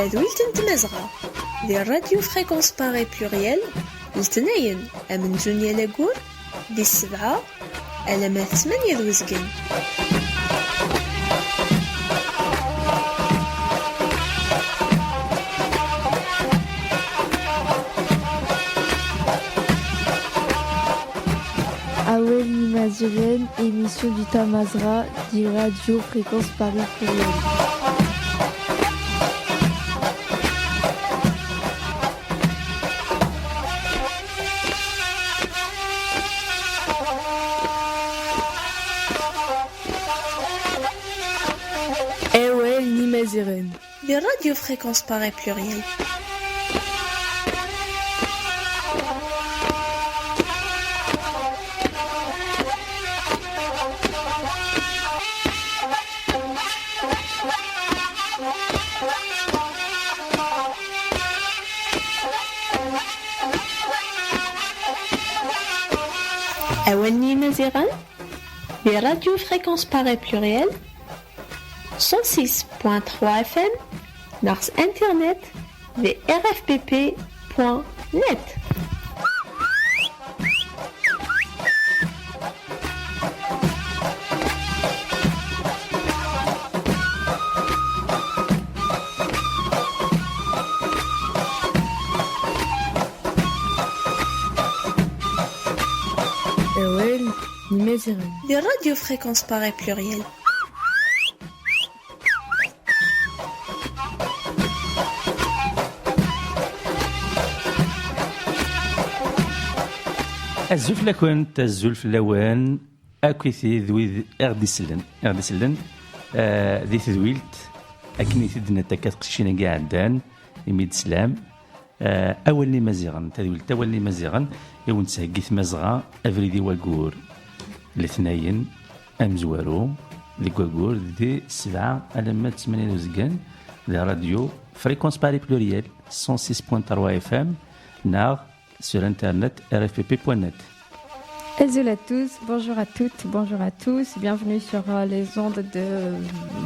تدويلة نتمازغة ديال راديو فريكونس باغي بلوريال لتناين من جونيا لاكور دي 7 على 8 دوزكين. Awel Nimazeren, émission du Tamazra, du Radio Fréquence Paris Pluriel. Awel Nimazeren, du Radio Fréquence Paris Pluriel. Awel Nimazeren, des radios fréquence Paris pluriel 106.3 FM, Nars Internet, des rfpp.net. Awel Nimazeren, des radios fréquence Paris pluriel. الزلف لكون تزلف لوان اكويثي ذوي اغدي سلن ذي تذويلت اكني تدنا تكات قشينا كاع عندان يميد سلام اولني مزيغن تذويلت اولني مزيغن يون تسهقيث مزغا افريدي واكور الاثنين امزوارو ذي واكور ذي 7 على 8 وزقان ذي راديو فريكونس باري بلوريال 106.3 اف ام نار sur internet rfpp.net. Bonjour à tous, bonjour à toutes, bonjour à tous. Bienvenue sur les ondes de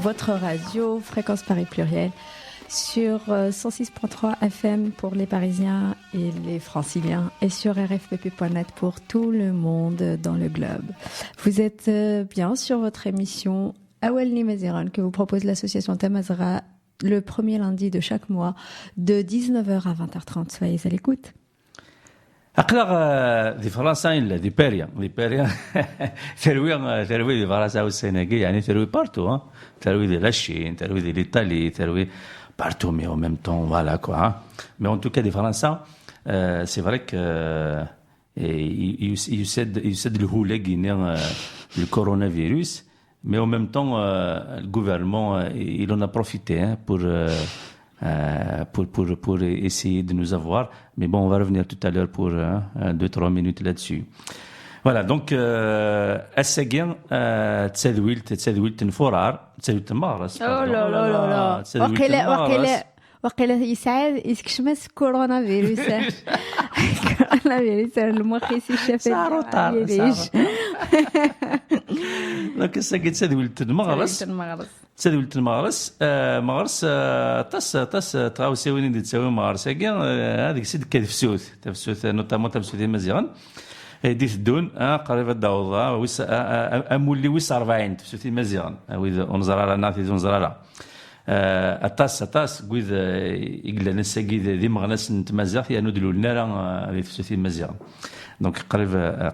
votre radio Fréquence Paris Pluriel sur 106.3 FM pour les Parisiens et les Franciliens et sur rfpp.net pour tout le monde dans le globe. Vous êtes bien sur votre émission Awel Nimazeren que vous propose l'association Tamazra le premier lundi de chaque mois de 19h à 20h30. Soyez à l'écoute. أقلق ذي فرنسا إلا ذي باريا ثروي ذي فرنسا والسنغال يعني ثروي بارتو ثروي ذي لاشين ثروي ذي l'Italie ثروي partout mais en même temps voilà quoi mais en tout cas ذي فرنسا c'est vrai que يسد الهولة كينا le coronavirus mais en même temps le gouvernement il en a profité pour essayer de nous avoir. Mais bon, on va revenir tout à l'heure pour 2-3 minutes là-dessus. Voilà, donc, الساقين تسدويلت نفورار تسدويلت مغرس. Oh là là là là. وقيلا يسعد يسكشمس كورونا فيروس كورونا فيروس المخيس الشفاء صار دونك الساقين تسدويلت المغرس مغرس طاس تغاوسيوين اللي تساوي مغرس هذيك سيد كتفسوث تفسوث نوتامون تفسوث مزيان ديت الدون قريبه داوضه امولي ويس 40 تفسوث مزيان ونزرع لنا نزرع أطاس قويذ يقلنا نساقي ذي مغناس نتمازغ يعني ندلو لنا راه ذي تفسوث مزيان دونك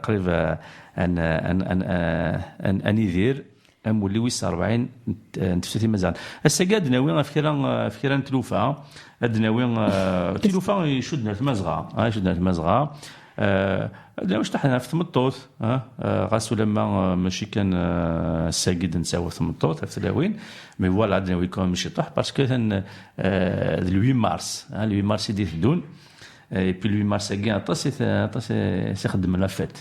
قريب ان يدير أمولي ويس 40 تفسوث مزيان الساقا دناوي فكرا تلوفا دناوي تلوفا يشدنا المزغه واش تحنا في ثمطوط غاسو لما ماشي كان الساقيد نساو ثمطوط في تلاوين مي فوالا دناوي كون ماشي طاح باسكو كان 8 مارس يدي الدون اي بي 8 مارس كاع طاس يخدم لا فيت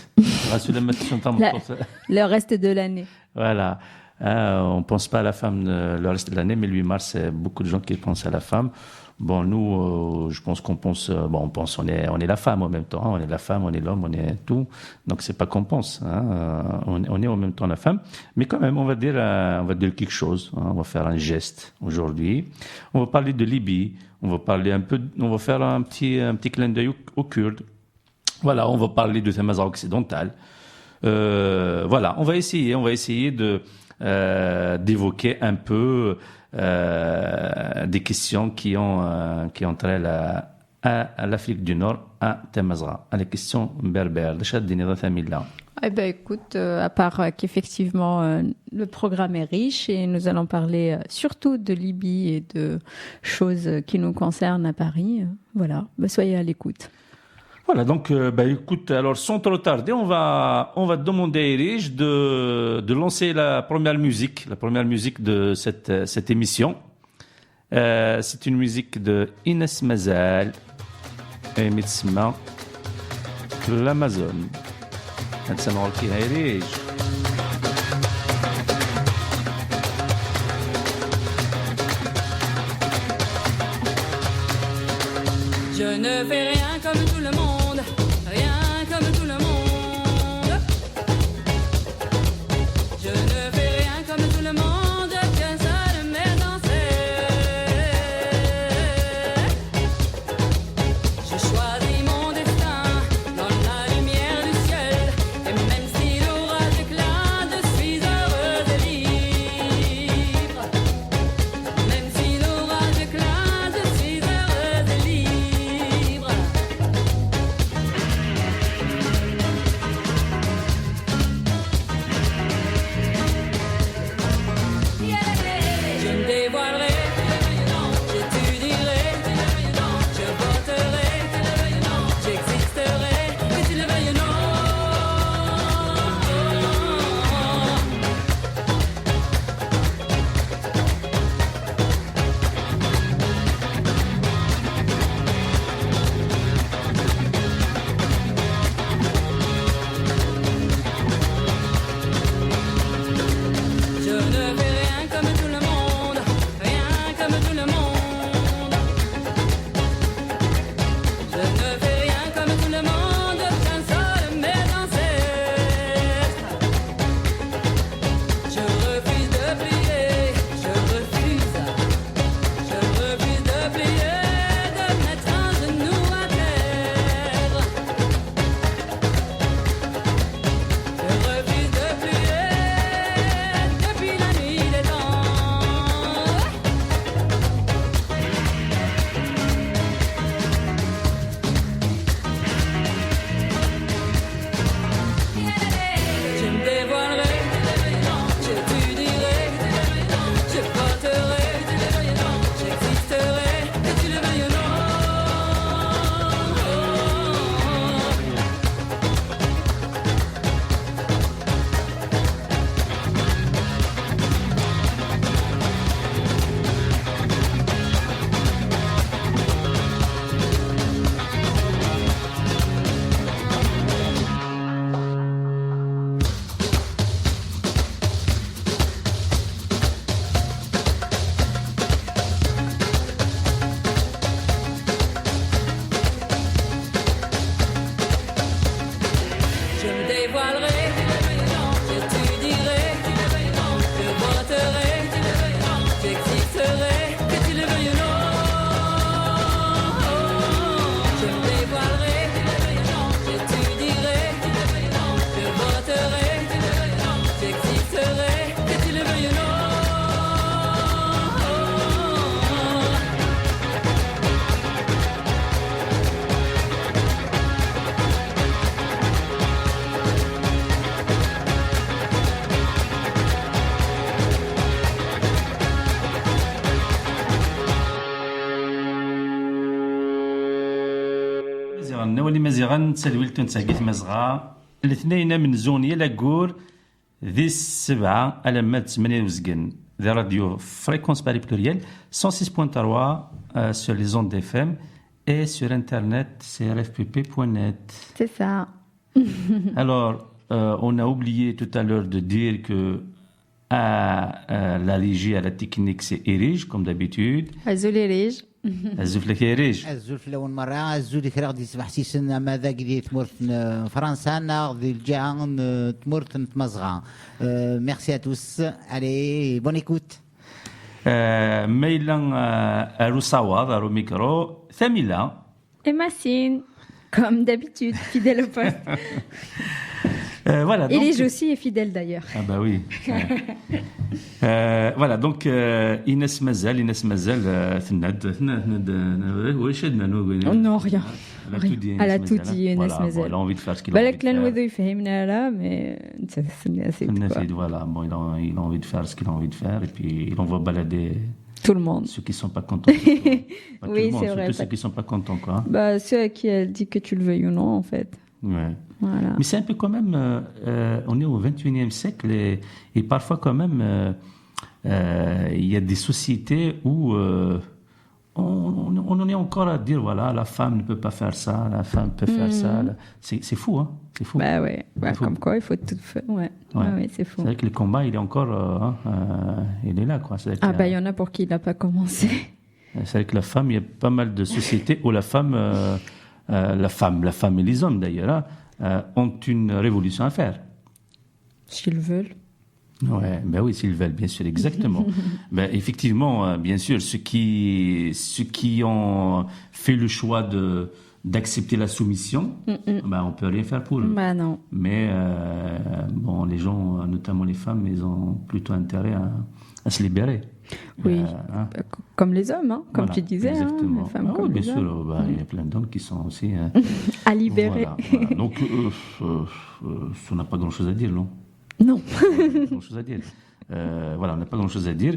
غاسو لما تشون ثمطوط le reste de l'année فوالا On ne pense pas à la femme le reste de l'année, mais le 8 mars, c'est beaucoup de gens qui pensent à la femme. Bon, nous, je pense qu'on pense, on est la femme en même temps, on est la femme, on est l'homme, on est tout. Donc c'est pas qu'on pense, on est en même temps la femme. Mais quand même, on va dire quelque chose. On va faire un geste aujourd'hui. On va parler de Libye. On va faire un petit clin d'œil aux Kurdes. Voilà, on va parler de Tamazight occidental. Voilà, on va essayer d'évoquer un peu des questions qui ont trait à l'Afrique du Nord, à Tamazight, à la question berbère. Eh ben, écoute, à part qu'effectivement le programme est riche et nous allons parler surtout de Libye et de choses qui nous concernent à Paris. Voilà, soyez à l'écoute. Voilà, donc, écoute, alors sans trop tarder, on va demander à Erich de lancer la première musique de cette émission. C'est une musique de Inès Mazal et Mitsma, l'Amazon. نسمعوا فيها Erich. Je ne fais rien comme tout le monde, rien comme tout le monde. Je ne fais rien comme tout le monde, qu'un seul de mes ancêtres. Je choisis mon destin dans la lumière du ciel, et même si l'orage éclate, je suis heureuse et libre. Même si l'orage éclate, je suis heureuse et libre. Je me dévoilerai, j'étudierai, je voterai, j'existerai, que tu le veuilles ou non. Je ne fais rien comme tout le monde, rien comme tout le monde. Je ne fais rien comme tout le monde, qu'un seul de mes ancêtres. Je refuse de plier, je refuse de plier, de mettre un genou à terre. Je refuse de plier depuis la nuit des temps. Je me dévoilerai, j'étudierai, je voterai, j'existerai, que tu le veuilles ou non. Je me dévoilerai, j'étudierai, je voterai, j'existerai, que tu le veuilles ou non. Je me dévoilerai, j'étudierai, je voterai, j'existerai, que tu le veuilles ou non. نولي مزيغان تسلويلتون تساقيت مزغا الاثنين من زونية لاكور ذي السبعة ألمات 8 وزقن ذي راديو فريكونس باري بلوريال 106.3 sur les ondes FM et sur internet crfpp.net. C'est ça. Alors, on a oublié tout à l'heure de dire que La régie, à la technique, c'est Erige, comme d'habitude. Azul Erige. Azouf lek Erige. الزول في الأول مرة الزول كرا غادي يسمح سيسن ماذا قدي تمرت فرنسا غادي الجهة تمرت تمزغا ميرسي à tous allez bonne écoute ميلا أروساواد أرو ميكرو ثميلا. Et Massine, comme d'habitude, fidèle au poste. Voilà. Erige aussi est fidèle d'ailleurs. Ah bah oui. Voilà, donc Inès Mazel, Non, rien. Elle a tout dit, Inès Voilà, Mazel. elle a envie de faire ce qu'il a envie بالك de لان faire. وذو يفهمنا لا مي c'est tout, quoi. Voilà, bon, il a envie de faire ce qu'il a envie de faire et puis il envoie balader Tout le monde. ceux qui sont pas contents. Pas tout Oui, le monde, c'est vrai. surtout ceux qui sont pas contents, quoi. Bah, ceux à qui elle dit que tu le veuilles ou non, en fait. Ouais. Voilà. Mais c'est un peu quand même, on est au 21e siècle et parfois quand même, il y a des sociétés où on en est encore à dire, voilà, la femme ne peut pas faire ça, la femme peut faire ça. C'est fou, hein, c'est fou. Bah ouais, bah, Faut- comme quoi il faut tout faire. Ouais, Ouais. ouais, c'est fou. C'est vrai que le combat, il est encore, il est là, quoi. C'est vrai que Ah bah il y en a pour qui il n'a pas commencé. c'est vrai que la femme, il y a pas mal de sociétés où la femme et les hommes d'ailleurs, hein, ont une révolution à faire. S'ils veulent. Ouais, ben oui, s'ils veulent, bien sûr, exactement. Ben, effectivement, bien sûr, ceux qui ont fait le choix d'accepter la soumission, ben, on peut rien faire pour eux. Bah non. Mais bon, les gens, notamment les femmes, ils ont plutôt intérêt à se libérer. Oui. Hein. Comme les hommes, hein, comme Voilà, tu disais, hein, exactement. les femmes Ah oui, comme bien les sûr, hommes. ben, il y a plein d'hommes qui sont aussi À libérer. voilà. Donc, on n'a pas grand-chose à dire, non? Non. On n'a pas grand-chose à dire. Voilà, on n'a pas grand-chose à dire.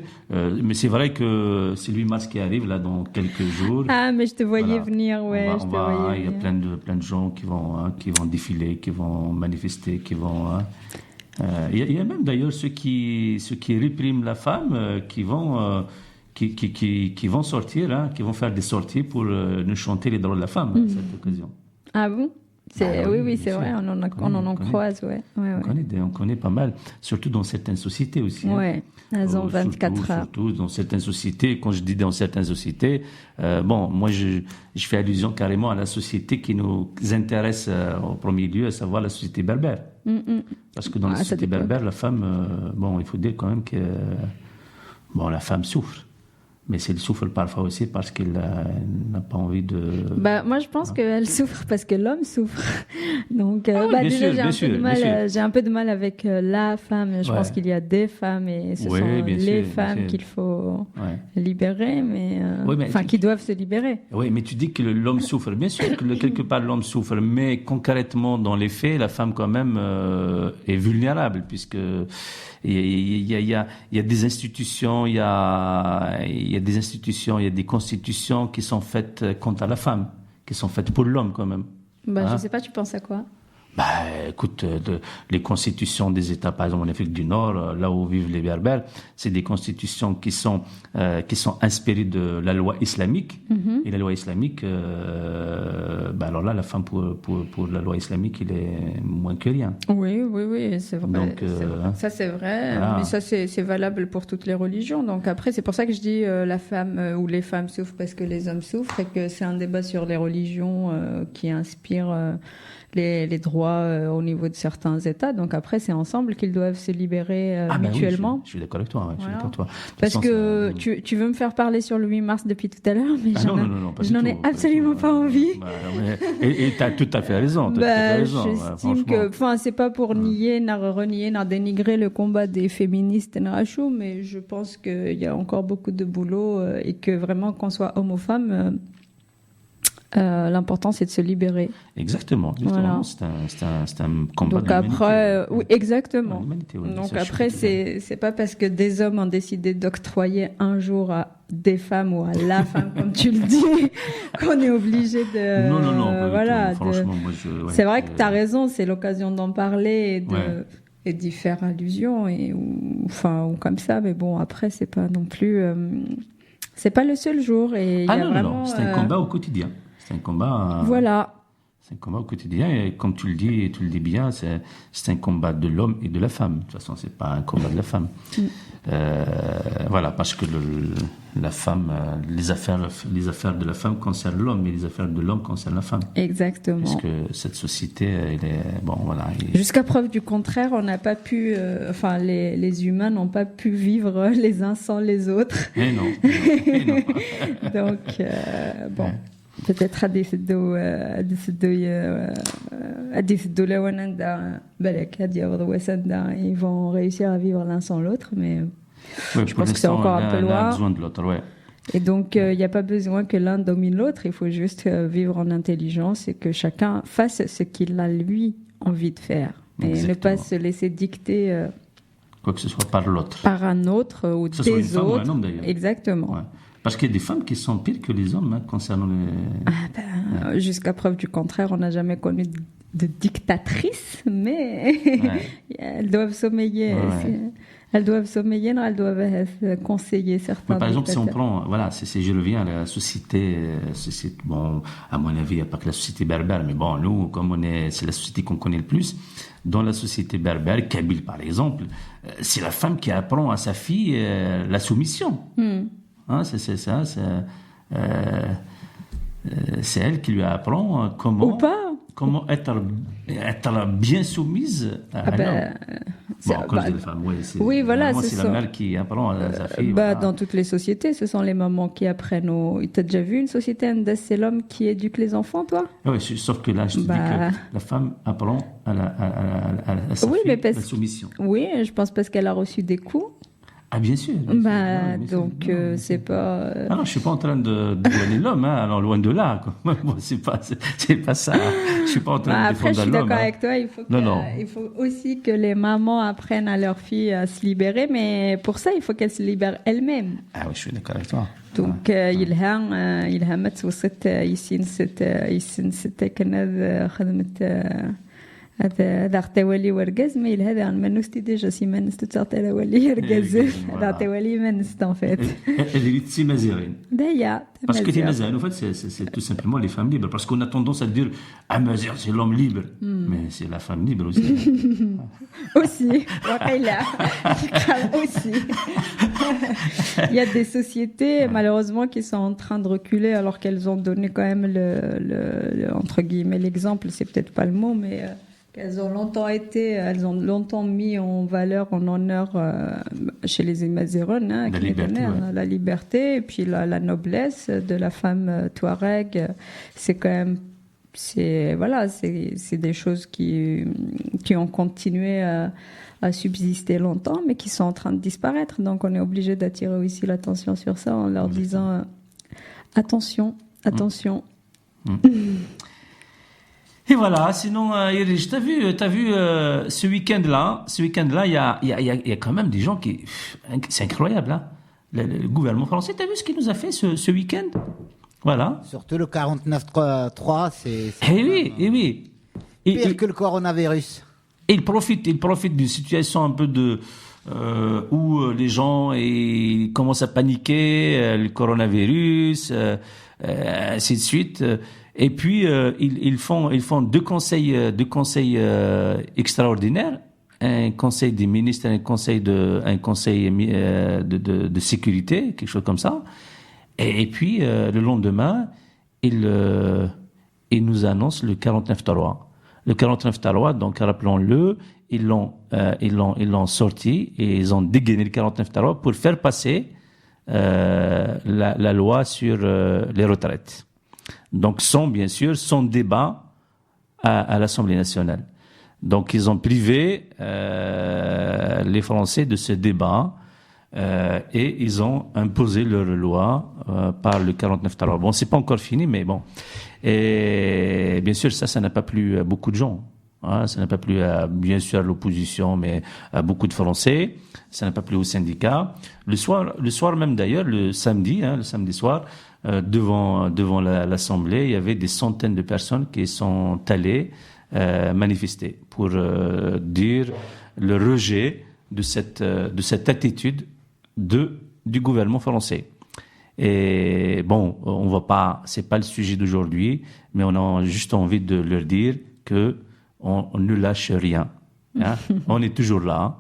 Mais c'est vrai que c'est le 8 mars qui arrive, là, dans quelques jours. Ah, mais je te voyais Voilà. venir, ouais, je te voyais Il y a venir. plein de gens qui vont défiler, qui vont manifester, qui vont... il y a même d'ailleurs ceux qui répriment la femme, qui vont sortir, hein, qui vont faire des sorties pour nous chanter les droits de la femme à cette occasion. Ah bon? Ah Oui, oui, c'est bien vrai, sûr. on en On connaît. croise, ouais. Ouais, On connaît pas mal, surtout dans certaines sociétés aussi. hein. ouais. Elles ont 24 heures. Surtout dans certaines sociétés. Quand je dis dans certaines sociétés, bon, moi je fais allusion carrément à la société qui nous intéresse au premier lieu, à savoir la société berbère. Parce que dans la Ah, ça société dépend. berbère, la femme, bon, il faut dire quand même que bon, la femme souffre. Mais elle souffre parfois aussi parce qu'elle n'a pas envie de... Bah, moi, je pense qu'elle souffre parce que l'homme souffre. Donc, Ah oui, bah, bien déjà, sûr, bien sûr, bien sûr. j'ai un peu de mal avec la femme. Je Ouais. pense qu'il y a des femmes et ce Ouais, sont bien les sûr, femmes bien sûr. qu'il faut Ouais. libérer, Oui, mais enfin, qui doivent se libérer. Oui, mais tu dis que l'homme souffre. Bien sûr que quelque part l'homme souffre, mais concrètement dans les faits, la femme quand même est vulnérable puisque il y a des institutions, il y a des constitutions qui sont faites contre la femme, qui sont faites pour l'homme quand même. Bah, Hein? je sais pas, tu penses à quoi? Bah, écoute, les constitutions des États, par exemple en Afrique du Nord, là où vivent les Berbères, c'est des constitutions qui sont inspirées de la loi islamique. Et la loi islamique, bah alors là, la femme pour la loi islamique, il est moins que rien. Oui, c'est vrai. Donc, Ça, c'est vrai, voilà. mais ça, c'est valable pour toutes les religions. Donc après, c'est pour ça que je dis la femme ou les femmes souffrent parce que les hommes souffrent et que c'est un débat sur les religions qui inspire les droits au niveau de certains États. Donc après, c'est ensemble qu'ils doivent se libérer Ah, bah oui, mutuellement. je suis d'accord avec toi. Ouais, je suis Voilà. d'accord avec toi. De toute Parce façon, que ça- tu veux me faire parler sur le 8 mars depuis tout à l'heure, mais Ah, non, pas je du n'en tout, ai pas du absolument tout. pas envie. Bah, ouais. Et tu as tout à fait raison. t'as tout à fait Bah, raison, ouais, j'estime que, franchement. enfin, c'est pas pour nier, renier, dénigrer le combat des féministes Nrachou, mais je pense qu'il y a encore beaucoup de boulot et que vraiment, qu'on soit homme ou femme, l'important c'est de se libérer. Exactement. Voilà. C'est un combat Donc de l'humanité. après, oui, exactement. Ouais, l'humanité, ouais, Donc ça, je suis après, tout à fait c'est pas parce que des hommes ont décidé d'octroyer un jour à des femmes ou à la femme, comme tu le dis, qu'on est obligé de. Non, pas du voilà. tout. Franchement, moi, ouais, C'est vrai que tu as raison, c'est l'occasion d'en parler Ouais. et d'y faire allusion ou comme ça, mais bon, après, c'est pas non plus. C'est pas le seul jour. Et il Ah y a non, vraiment, non, c'est un combat au quotidien. C'est un combat. Voilà. C'est un combat au quotidien, et comme tu le dis bien, c'est un combat de l'homme et de la femme. De toute façon, c'est pas un combat de la femme. Voilà, parce que la femme, les affaires de la femme concernent l'homme, et les affaires de l'homme concernent la femme. Exactement. Parce que cette société, elle est, bon, voilà. Jusqu'à preuve du contraire, on n'a pas pu, les humains n'ont pas pu vivre les uns sans les autres. Et non. Donc, bon. Peut-être حديث الدو الأولاني دا بالك هاد ياخذوا وسند ils vont réussir à vivre l'un sans l'autre, mais je pense que c'est encore un peu loin. On a besoin de l'autre, ouais. Et donc, il n'y a pas besoin que l'un domine l'autre, il faut juste vivre en intelligence et que chacun fasse ce qu'il a, lui, envie de faire. Et Exactement. ne pas se laisser dicter Quoi que ce soit par l'autre. par un autre ou Que ce soit une des femme ou autres. un homme, d'ailleurs. Exactement. Ouais. Parce qu'il y a des femmes qui sont pires que les hommes, concernant les... Jusqu'à preuve du contraire, on n'a jamais connu de dictatrice, mais elles doivent sommeiller. Ouais. Elles doivent sommeiller, non, elles doivent conseiller certains. Mais par exemple, si on dictateurs. prend, voilà, je reviens à la société, bon, à mon avis, il n'y a pas que la société berbère, mais bon, nous, comme c'est la société qu'on connaît le plus, dans la société berbère, kabyle par exemple, c'est la femme qui apprend à sa fille la soumission. Hein, c'est ça, c'est elle qui lui apprend comment... Ou pas. Comment être bien soumise à l'homme. Bon, quand je dis la femme, oui, voilà, c'est la mère qui apprend à sa fille. Voilà. Dans toutes les sociétés, ce sont les mamans qui apprennent T'as déjà vu une société où c'est l'homme qui éduque les enfants, toi? Oui, sauf que là, je te dis que la femme apprend à sa fille la soumission. Oui, je pense parce qu'elle a reçu des coups. Ah, bien sûr. Donc, c'est pas... Ah non, je suis pas en train de douaner l'homme, hein, alors loin de là, quoi. Bon, c'est pas ça. Je suis pas en train de Après, je défendre suis l'homme. d'accord avec toi, il faut aussi que les mamans apprennent à leurs filles à se libérer, mais pour ça, il faut qu'elles se libèrent elles-mêmes. Ah oui, je suis d'accord avec toi. Donc, يلها ما توصلت يسين ستة كنا خدمت هذا اعطيولي ورقز ميل هذا عن منوستي ديجا سي منست تعطي ولي ورقز هذا اعطيولي منست en fait. Elle est Mazérine. D'ailleurs. Parce que Mazérine, en fait, c'est tout simplement les femmes libres. Parce qu'on a tendance à dire, Mazérine, c'est l'homme libre. Mais c'est la femme libre aussi. Aussi. Aussi. Il y a des sociétés, malheureusement, qui sont en train de reculer alors qu'elles ont donné quand même entre guillemets, l'exemple, c'est peut-être pas le mot, mais elles ont longtemps mis en valeur, en honneur chez les Mazérones, la liberté et puis la noblesse de la femme touareg. C'est quand même, c'est des choses qui ont continué à subsister longtemps, mais qui sont en train de disparaître. Donc, on est obligé d'attirer aussi l'attention sur ça en leur disant attention. Et voilà, sinon, Irish, t'as vu, ce week-end-là, il y a quand même des gens qui, c'est incroyable, hein. Le gouvernement français, t'as vu ce qu'il nous a fait ce week-end? Voilà. Surtout le 49.3, c'est oui. pire que le coronavirus. Et il profite d'une situation un peu où les gens ils commencent à paniquer, le coronavirus, ainsi de suite. Et puis ils font deux conseils extraordinaires, un conseil des ministres, un conseil de sécurité, quelque chose comme ça. Et puis le lendemain, ils nous annoncent le 49.3. Le 49.3, donc rappelons-le, ils l'ont sorti et ils ont dégainé le 49.3 pour faire passer la loi sur les retraites. Donc sans débat à l'Assemblée nationale. Donc ils ont privé les Français de ce débat et ils ont imposé leur loi par le 49.3. Bon, c'est pas encore fini, mais bon. Et bien sûr, ça n'a pas plu à beaucoup de gens. Hein, ça n'a pas plu bien sûr à l'opposition, mais à beaucoup de Français. Ça n'a pas plu aux syndicats. Le soir même d'ailleurs, le samedi soir, devant l'Assemblée, il y avait des centaines de personnes qui sont allées manifester pour dire le rejet de cette attitude du gouvernement français. Et bon, on va pas, c'est pas le sujet d'aujourd'hui, mais on a juste envie de leur dire que on ne lâche rien. Hein. On est toujours là.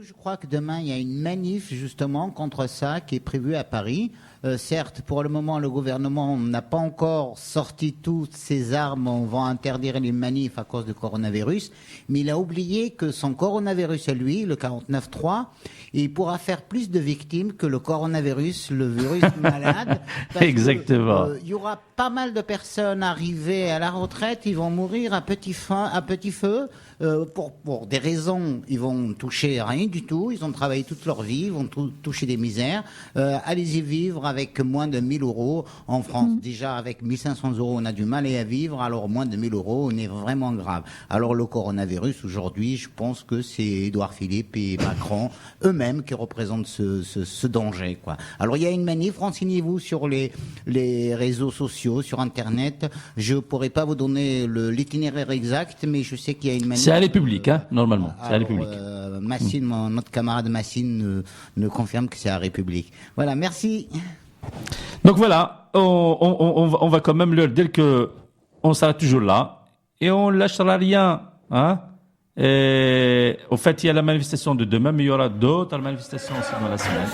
Je crois que demain, il y a une manif justement contre ça qui est prévue à Paris. Certes, pour le moment, le gouvernement n'a pas encore sorti toutes ses armes. On va interdire les manifs à cause du coronavirus. Mais il a oublié que son coronavirus à lui, le 49.3, il pourra faire plus de victimes que le coronavirus, le virus malade. Exactement. Il y aura pas mal de personnes arrivées à la retraite. Ils vont mourir à petit feu. Pour des raisons, ils vont toucher rien du tout. Ils ont travaillé toute leur vie, ils vont toucher des misères. Allez-y vivre avec moins de 1 000 euros. En France, déjà avec 1 500 euros, on a du mal à vivre. Alors moins de 1 000 euros, on est vraiment grave. Alors le coronavirus, aujourd'hui, je pense que c'est Édouard Philippe et Macron eux-mêmes qui représentent ce danger, quoi. Alors il y a une manif, renseignez-vous sur les réseaux sociaux, sur Internet. Je pourrais pas vous donner l'itinéraire exact, mais je sais qu'il y a une manif. C'est à République, hein, normalement. C'est à République. Massine, notre camarade Massine ne confirme que c'est à République. Voilà, merci. Donc voilà, on va quand même leur dire que on sera toujours là et on lâchera rien, hein. Et au fait, il y a la manifestation de demain, mais il y aura d'autres manifestations aussi dans la semaine.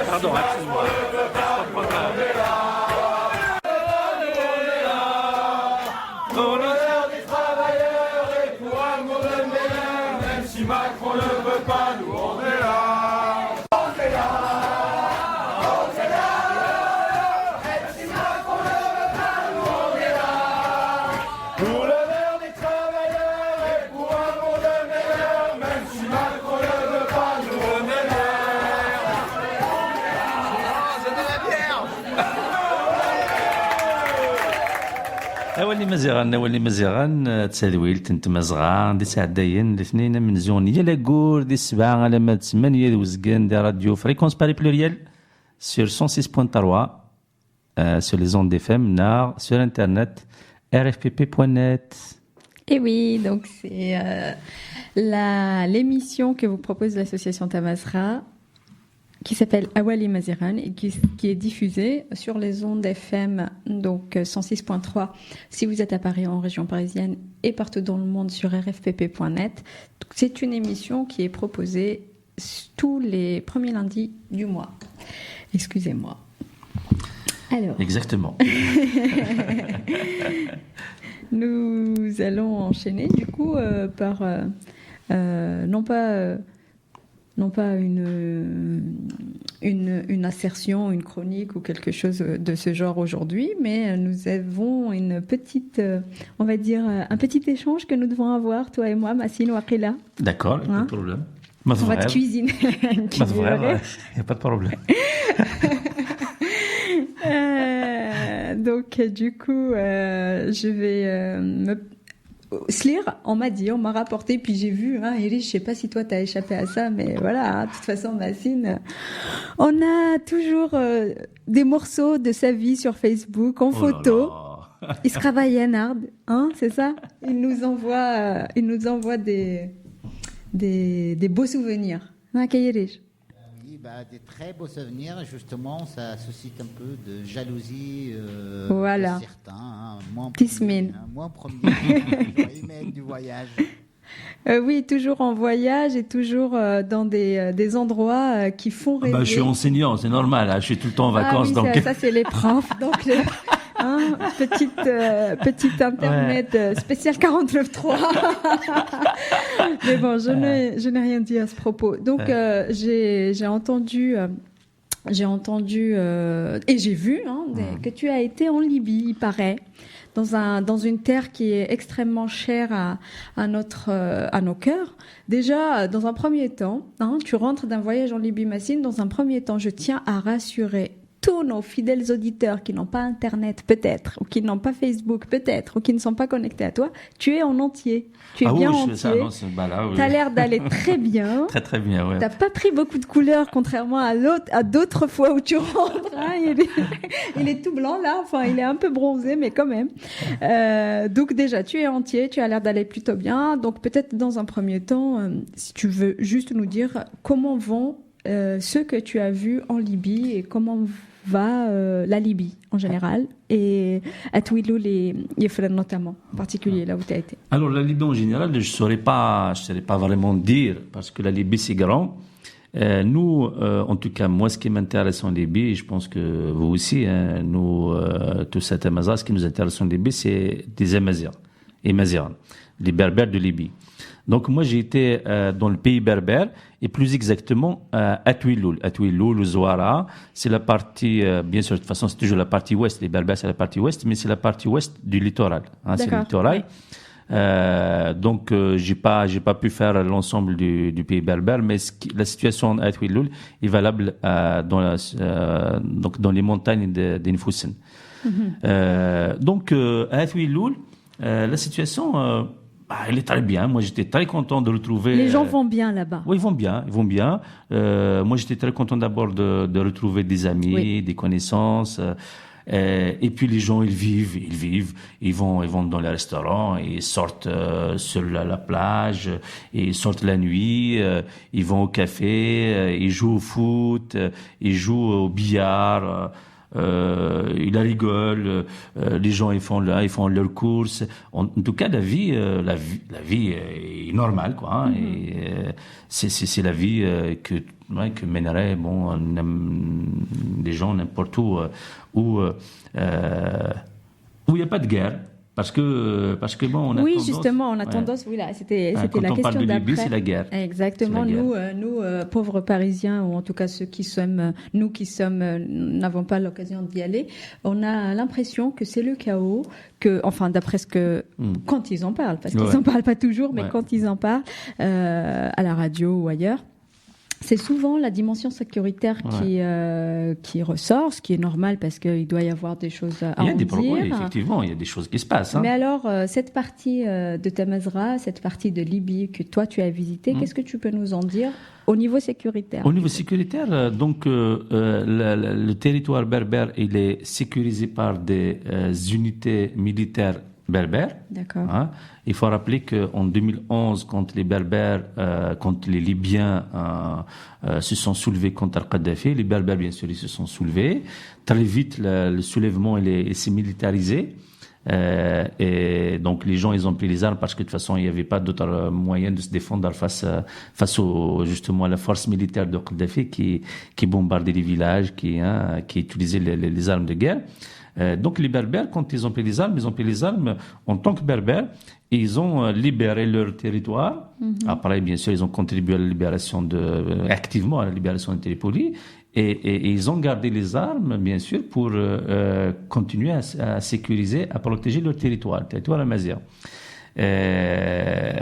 Pardon, excuse-moi. أولي مزيغان تسادويلت انت مزغان دي ساعدين الاثنين من زونية لاكور دي 7 على ماد 8 وزقان دي راديو فريكونس باري بلوريال sur 106.3 sur les ondes d'FM, NAR, sur internet rfpp.net. Et oui, donc c'est l'émission que vous propose l'association Tamasra qui s'appelle Awali Maziran et qui est diffusée sur les ondes FM, donc 106.3 si vous êtes à Paris en région parisienne et partout dans le monde sur rfpp.net. C'est une émission qui est proposée tous les premiers lundis du mois. Excusez-moi. Alors. Exactement. Nous allons enchaîner du coup par non pas une assertion, une chronique ou quelque chose de ce genre aujourd'hui, mais nous avons une petite, on va dire, un petit échange que nous devons avoir, toi et moi, Massine ou Aqila. D'accord, pas de problème. On va te cuisiner. Il n'y a pas de problème. Donc, du coup, je vais me... Slir, on m'a rapporté, puis j'ai vu, hein, Iris, je sais pas si toi t'as échappé à ça, mais voilà, hein, de toute façon, Massine, on a toujours des morceaux de sa vie sur Facebook, en photo. Il se travaille à Nard, hein, c'est ça? Il nous envoie des beaux souvenirs. Hein, Kairish? Des très beaux souvenirs, justement, ça suscite un peu de jalousie voilà. de certains. Hein. Moi, en premier, j'aurais du voyage. Oui, toujours en voyage et toujours dans des endroits qui font rêver. Je suis enseignant, c'est normal, hein, je suis tout le temps en vacances. Oui, donc... ça c'est les profs. Donc, petite internet spécial 49.3. Mais bon, je n'ai rien dit à ce propos. Donc, j'ai entendu et j'ai vu que tu as été en Libye, il paraît, dans une terre qui est extrêmement chère à nos cœurs. Déjà, dans un premier temps, tu rentres d'un voyage en Libye, Massine. Dans un premier temps, je tiens à rassurer tous nos fidèles auditeurs qui n'ont pas Internet, peut-être, ou qui n'ont pas Facebook, peut-être, ou qui ne sont pas connectés à toi, tu es en entier. Tu es bien entier. T'as l'air d'aller très bien. Très, très bien, ouais. T'as pas pris beaucoup de couleurs, contrairement à d'autres fois où tu rentres. Hein. Il est tout blanc, là. Enfin, il est un peu bronzé, mais quand même. Donc déjà, tu es entier, tu as l'air d'aller plutôt bien. Donc peut-être dans un premier temps, si tu veux juste nous dire comment vont ceux que tu as vus en Libye et comment va la Libye en général et à Toulouse et Yefren notamment, en particulier là où tu as été. Alors la Libye en général, je saurais pas vraiment dire parce que la Libye c'est grand. Nous, en tout cas, moi, ce qui m'intéresse en Libye, je pense que vous aussi, hein, nous, tous à Tamazight, ce qui nous intéresse en Libye, c'est des Amazirs et Maziran, les Berbères de Libye. Donc moi j'ai été dans le pays berbère et plus exactement à Toulouse, ou Zouara, c'est la partie, bien sûr de toute façon c'est toujours la partie ouest, les Berbères c'est la partie ouest, mais c'est la partie ouest du littoral, hein, c'est le littoral. Oui. Donc j'ai pas pu faire l'ensemble du pays berbère, mais la situation à Toulouse est valable donc dans les montagnes d'Infoussen. Donc à Toulouse, la situation elle est très bien. Moi, j'étais très content de retrouver. Les gens vont bien là-bas. Oui, ils vont bien. Moi, j'étais très content d'abord de retrouver des amis, des connaissances. Et puis les gens, ils vivent. Ils vont dans les restaurants, ils sortent sur la plage, ils sortent la nuit, ils vont au café, ils jouent au foot, ils jouent au billard. Ils rigolent, les gens ils font leurs courses. En tout cas, la vie est normale, quoi. Hein, et c'est la vie que mèneraient des gens n'importe où où il n'y a pas de guerre. Parce que bon, on a tendance. Justement, on a tendance. Oui, là, c'était la question d'après. Quand on parle de Libye, c'est la guerre. Exactement. Nous, pauvres Parisiens, ou en tout cas ceux qui sommes, n'avons pas l'occasion d'y aller, on a l'impression que c'est le chaos. D'après ce que quand ils en parlent, parce qu'ils en parlent pas toujours, mais quand ils en parlent à la radio ou ailleurs. C'est souvent la dimension sécuritaire qui ressort, ce qui est normal parce qu'il doit y avoir des choses à en dire. Il y a des problèmes, effectivement, il y a des choses qui se passent. Hein. Mais alors, cette partie de Tamazight, cette partie de Libye que toi tu as visitée, qu'est-ce que tu peux nous en dire au niveau sécuritaire? Au niveau sécuritaire, donc le territoire berbère, il est sécurisé par des unités militaires berbères. D'accord. Hein. Il faut rappeler qu'en 2011, quand les Berbères, quand les Libyens se sont soulevés contre Al-Kadhafi, les Berbères, bien sûr, ils se sont soulevés. Très vite, le soulèvement il s'est militarisé. Et donc les gens ils ont pris les armes parce que de toute façon il n'y avait pas d'autre moyen de se défendre face justement à la force militaire de Kadhafi qui bombardait les villages, qui utilisait les armes de guerre. Donc les Berbères, quand ils ont pris les armes en tant que Berbères, et ils ont libéré leur territoire. Après, bien sûr, ils ont contribué à la libération activement à la libération de Tripoli. Et ils ont gardé les armes, bien sûr, pour continuer à sécuriser, à protéger leur territoire amazigh.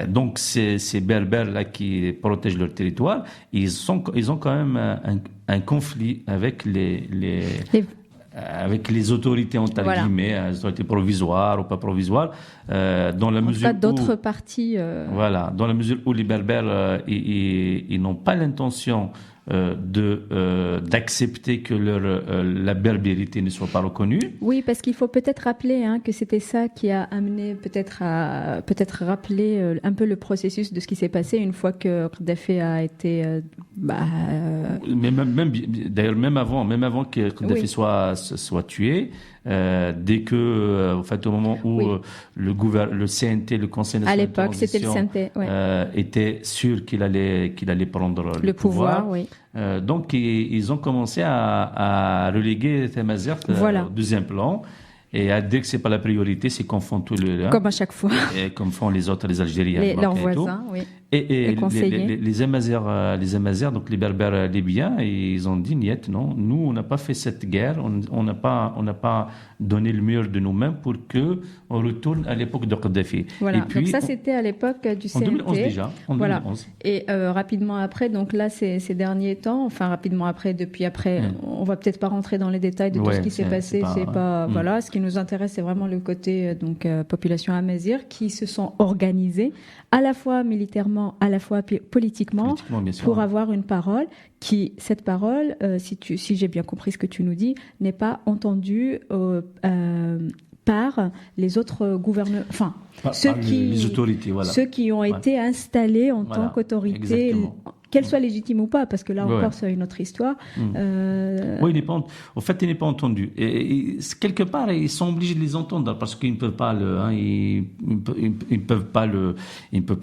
Donc ces Berbères-là qui protègent leur territoire, ils ont quand même un conflit avec avec les autorités entre guillemets, les autorités provisoires ou pas provisoires, dans la mesure où d'autres parties. Dans la mesure où les Berbères ils n'ont pas l'intention d'accepter que la berbérité ne soit pas reconnue. Oui, parce qu'il faut peut-être rappeler que c'était ça qui a amené peut-être rappeler un peu le processus de ce qui s'est passé une fois que Kadhafi a été mais d'ailleurs même avant que Kadhafi soit tué, dès que au moment où le CNT, le Conseil national à l'époque c'était le CNT était sûr qu'il allait prendre le pouvoir. Donc ils ont commencé à reléguer Tamazight au deuxième plan et à dire que c'est pas la priorité, c'est qu'on font tout comme à chaque fois, et comme font les Algériens, leurs voisins. et conseiller. Les Amazirs, donc les Berbères libyens, ils ont dit niet, non, nous on n'a pas fait cette guerre, on n'a pas donné le meilleur de nous-mêmes pour que on retourne à l'époque de Kadhafi. Voilà. Et puis, donc ça c'était à l'époque du CNT. En 2011 déjà. Voilà. 2011. Et rapidement après, donc là ces derniers temps, enfin rapidement après, depuis après, on va peut-être pas rentrer dans les détails de tout ce qui s'est passé. C'est pas voilà. Ce qui nous intéresse, c'est vraiment le côté population amazigh qui se sont organisés à la fois militairement, à la fois politiquement bien sûr, pour avoir une parole qui, cette parole, si j'ai bien compris ce que tu nous dis, n'est pas entendue par les autres gouvernements, enfin les autorités, voilà. Ceux qui ont été installés en tant qu'autorité, qu'elle soit légitime ou pas, parce que là encore c'est une autre histoire. Oui, il n'est pas entendu. Et quelque part, ils sont obligés de les entendre parce qu'ils ne peuvent pas ils peuvent pas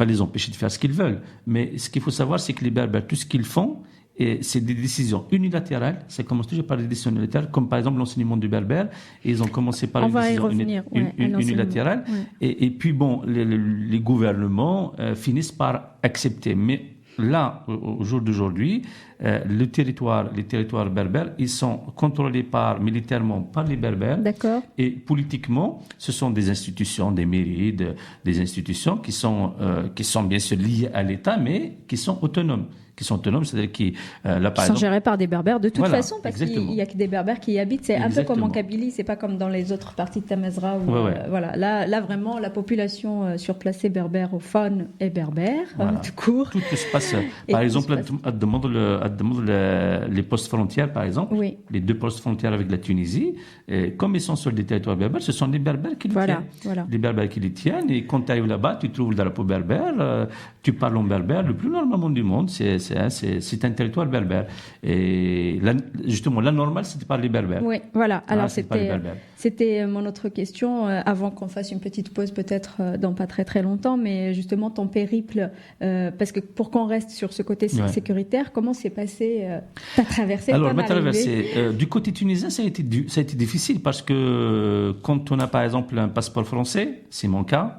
les empêcher de faire ce qu'ils veulent. Mais ce qu'il faut savoir, c'est que les Berbères, tout ce qu'ils font, et c'est des décisions unilatérales. Ça commence toujours par des décisions unilatérales, comme par exemple l'enseignement du berbère. Et ils ont commencé par une décision unilatérale. Ouais. Et puis bon, les gouvernements finissent par accepter. Mais là, au jour d'aujourd'hui, les territoires berbères, ils sont contrôlés militairement par les berbères. D'accord. Et politiquement, ce sont des institutions, des mairies, des institutions qui sont bien sûr liées à l'État, mais qui sont autonomes. C'est-à-dire qui sont gérés par des berbères de toute façon, parce qu'il y a que des berbères qui y habitent. C'est un peu comme en Kabylie, c'est pas comme dans les autres parties de Tamazra où voilà, là vraiment la population surplacée berbérophone est berbère, tout court. Tout se passe. Par exemple, à demande les postes frontières, par exemple, les deux postes frontières avec la Tunisie, comme ils sont sur des territoires berbères, ce sont les berbères qui les tiennent. Voilà. Les berbères qui les tiennent, et quand tu arrives là-bas, tu trouves le drapeau berbère, tu parles en berbère, le plus normalement du monde, c'est un territoire berbère. Et justement, la normale, c'était par les berbères. Oui, voilà. Alors, c'était mon autre question, avant qu'on fasse une petite pause, peut-être dans pas très très longtemps, mais justement, ton périple, parce que pour qu'on reste sur ce côté sécuritaire, comment s'est passé ta traversée? Alors, ma traversée, du côté tunisien, ça a été difficile, parce que quand on a, par exemple, un passeport français, c'est mon cas,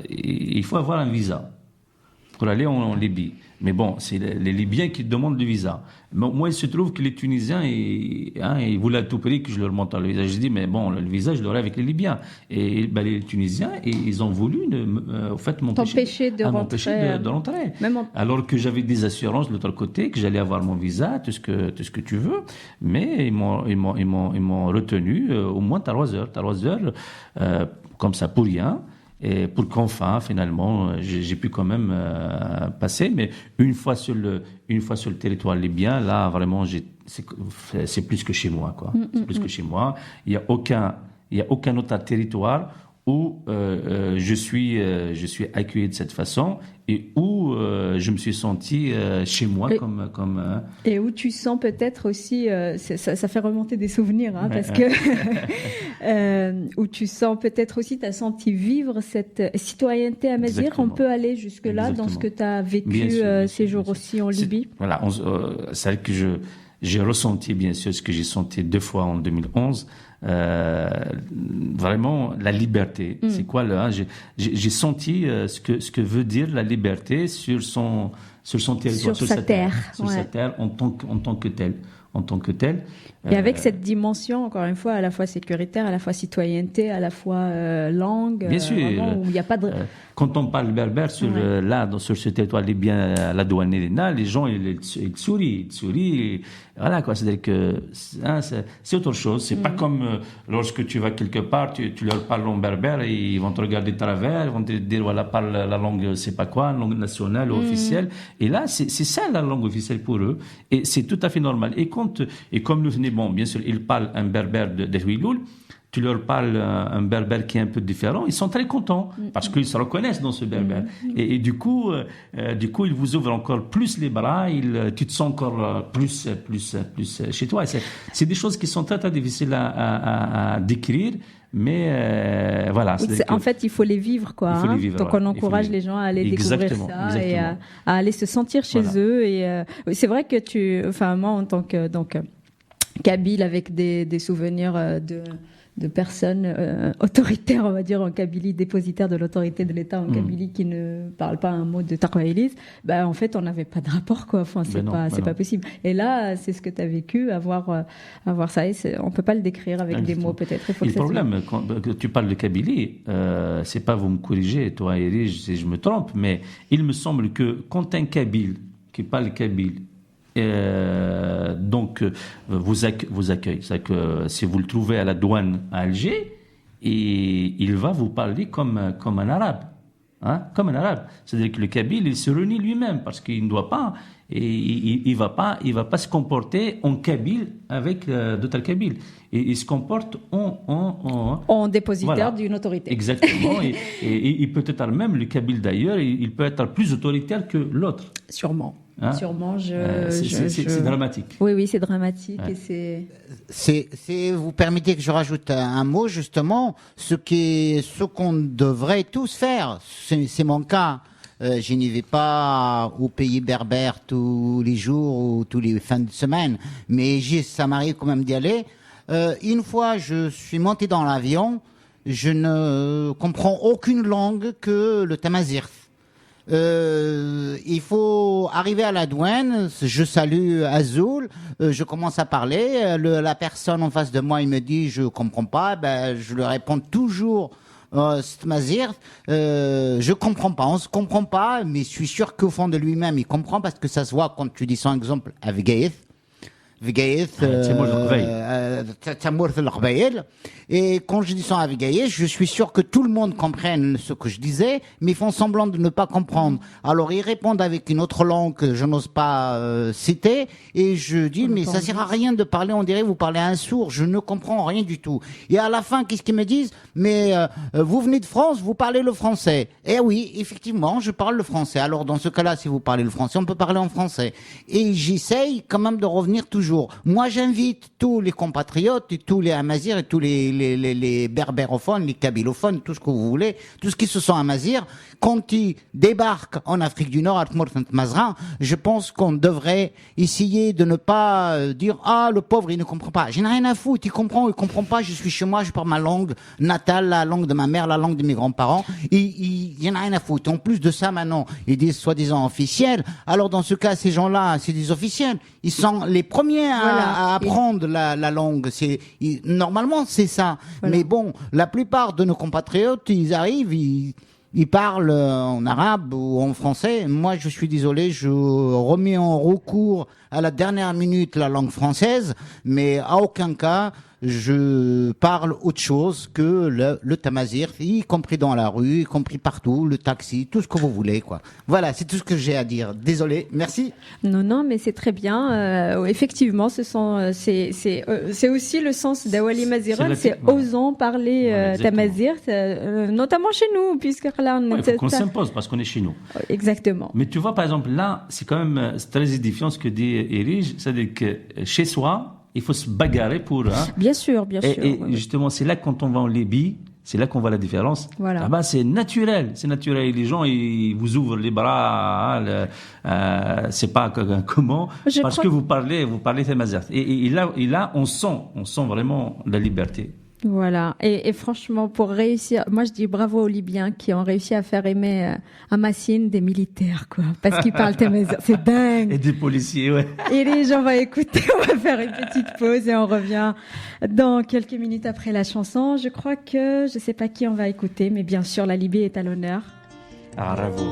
il faut avoir un visa pour aller en Libye. Mais bon, c'est les Libyens qui demandent le visa. Moi, il se trouve que les Tunisiens, ils voulaient à tout prix que je leur montre le visa. Je dis, mais bon, le visa, je l'aurai avec les Libyens. Et les Tunisiens, ils ont voulu m'empêcher de rentrer. Alors que j'avais des assurances de l'autre côté, que j'allais avoir mon visa, tout ce que tu veux. Mais ils m'ont retenu au moins 3 heures. 3 heures, comme ça, pour rien. Et pour qu'enfin, finalement, j'ai pu quand même passer. Mais une fois sur le territoire libyen, là, vraiment, c'est plus que chez moi, quoi. C'est plus que chez moi. Il y a aucun autre territoire où je suis accueilli de cette façon et où je me suis senti chez moi et où tu sens peut-être aussi ça fait remonter des souvenirs parce que où tu sens peut-être aussi tu as senti vivre cette citoyenneté amazigh. On peut aller jusque là dans ce que tu as vécu ces jours aussi en Libye. Voilà, c'est vrai que j'ai ressenti bien sûr ce que j'ai senti 2 fois en 2011. Vraiment la liberté. C'est quoi j'ai senti ce que veut dire la liberté sur son territoire, sur sa terre, sa terre en tant que tel. Et avec cette dimension, encore une fois, à la fois sécuritaire, à la fois citoyenneté, à la fois langue. Bien sûr. Où il n'y a pas de... Quand on parle berbère sur ce territoire libyen, à la douane, les gens ils sourient. Voilà quoi. C'est-à-dire que c'est autre chose. C'est pas comme lorsque tu vas quelque part, tu leur parles en berbère et ils vont te regarder de travers, ils vont te dire voilà, parle la langue, c'est pas quoi, langue nationale ou officielle. Et là, c'est ça la langue officielle pour eux. Et c'est tout à fait normal. Et comme nous venons, bon, bien sûr, ils parlent un berbère de Huiloul. Tu leur parles un berbère qui est un peu différent, ils sont très contents parce qu'ils se reconnaissent dans ce berbère. Et du coup, ils vous ouvrent encore plus les bras, tu te sens encore plus chez toi. C'est des choses qui sont très, très difficiles à décrire. Mais voilà. En fait, il faut les vivre, quoi. Il faut les vivre, donc, on encourage les gens à aller découvrir ça et à aller se sentir chez eux. Et c'est vrai que moi, en tant que Kabyle, avec des souvenirs de personnes autoritaires, on va dire, en Kabylie, dépositaires de l'autorité de l'État en Kabylie, qui ne parlent pas un mot de Taqwa-Elise, en fait, on n'avait pas de rapport, quoi. Enfin, c'est pas possible. Et là, c'est ce que tu as vécu, avoir ça. Et on peut pas le décrire avec des mots, peut-être. Il faut le que ça problème, quand tu parles de Kabylie, c'est pas, vous me corrigez, toi, Erige, si je me trompe, mais il me semble que quand un Kabyle qui parle Kabyle, donc vous accueille. C'est que si vous le trouvez à la douane à Alger, il va vous parler comme un arabe, hein, comme un arabe. C'est-à-dire que le Kabyle, il se renie lui-même parce qu'il ne doit pas, et il va pas se comporter en Kabyle avec d'autres Kabyles. Et il se comporte en dépositaire d'une autorité. Exactement. et peut-être même le Kabyle d'ailleurs, il peut être plus autoritaire que l'autre. Sûrement. Hein? Sûrement, c'est dramatique. Oui, c'est dramatique. Ouais. Et c'est... Vous permettez que je rajoute un mot, justement, ce qu'on devrait tous faire. C'est mon cas. Je n'y vais pas au pays berbère tous les jours ou tous les fins de semaine, mais ça m'arrive quand même d'y aller. Une fois, je suis monté dans l'avion, je ne comprends aucune langue que le tamazight. Il faut arriver à la douane, je salue Azul, je commence à parler, la personne en face de moi, il me dit je comprends pas, je lui réponds toujours tamazight, je comprends pas, on se comprend pas, mais je suis sûr qu'au fond de lui-même il comprend parce que ça se voit quand tu dis son exemple avec Gaïth. Et quand je dis ça avec Gaïth, je suis sûr que tout le monde comprenne ce que je disais, mais ils font semblant de ne pas comprendre. Alors ils répondent avec une autre langue que je n'ose pas citer, et je dis mais ça sert à rien de parler, on dirait vous parlez à un sourd, je ne comprends rien du tout. Et à la fin, qu'est-ce qu'ils me disent? Mais vous venez de France, vous parlez le français. Eh oui, effectivement, je parle le français. Alors dans ce cas-là, si vous parlez le français, on peut parler en français. Et j'essaye quand même de revenir toujours. Moi, j'invite tous les compatriotes, et tous les amazirs, et tous les berbérophones, les kabylophones, tout ce que vous voulez, tout ce qui se sent amazir, quand ils débarquent en Afrique du Nord, à Mazrin, je pense qu'on devrait essayer de ne pas dire « Ah, le pauvre, il ne comprend pas ». J'en ai rien à foutre, il comprend pas, je suis chez moi, je parle ma langue natale, la langue de ma mère, la langue de mes grands-parents, il y en a rien à foutre. En plus de ça, maintenant, ils disent soi-disant officiels. Alors, dans ce cas, ces gens-là, c'est des officiels. Ils sont les premiers à apprendre la langue. Normalement, c'est ça. Voilà. Mais bon, la plupart de nos compatriotes, ils arrivent, ils parlent en arabe ou en français. Moi, je suis désolé, je remets en recours à la dernière minute la langue française, mais à aucun cas je parle autre chose que le tamazight, y compris dans la rue, y compris partout, le taxi, tout ce que vous voulez, quoi. Voilà, c'est tout ce que j'ai à dire. Désolé, merci. Non, mais c'est très bien. Effectivement, c'est aussi le sens d'Awali Maziran, c'est osant parler tamazight, notamment chez nous, puisque là, il faut qu'on s'impose parce qu'on est chez nous. Exactement. Mais tu vois, par exemple, là, c'est quand même très édifiant ce que dit Erige, c'est-à-dire que chez soi, il faut se bagarrer pour... Hein. Bien sûr. Et justement, c'est là quand on va en Libye, c'est là qu'on voit la différence. Voilà. Là-bas, c'est naturel. Les gens, ils vous ouvrent les bras. C'est pas comment. Parce que vous parlez tamazight. Et là, on sent vraiment la liberté. Voilà. Et franchement, pour réussir, moi je dis bravo aux Libyens qui ont réussi à faire aimer à Massine des militaires, quoi. Parce qu'ils parlent tamazight. C'est dingue. Et des policiers, ouais. Et les gens, on va écouter, on va faire une petite pause et on revient dans quelques minutes après la chanson. Je crois que, je sais pas qui on va écouter, mais bien sûr, la Libye est à l'honneur. Ah, bravo.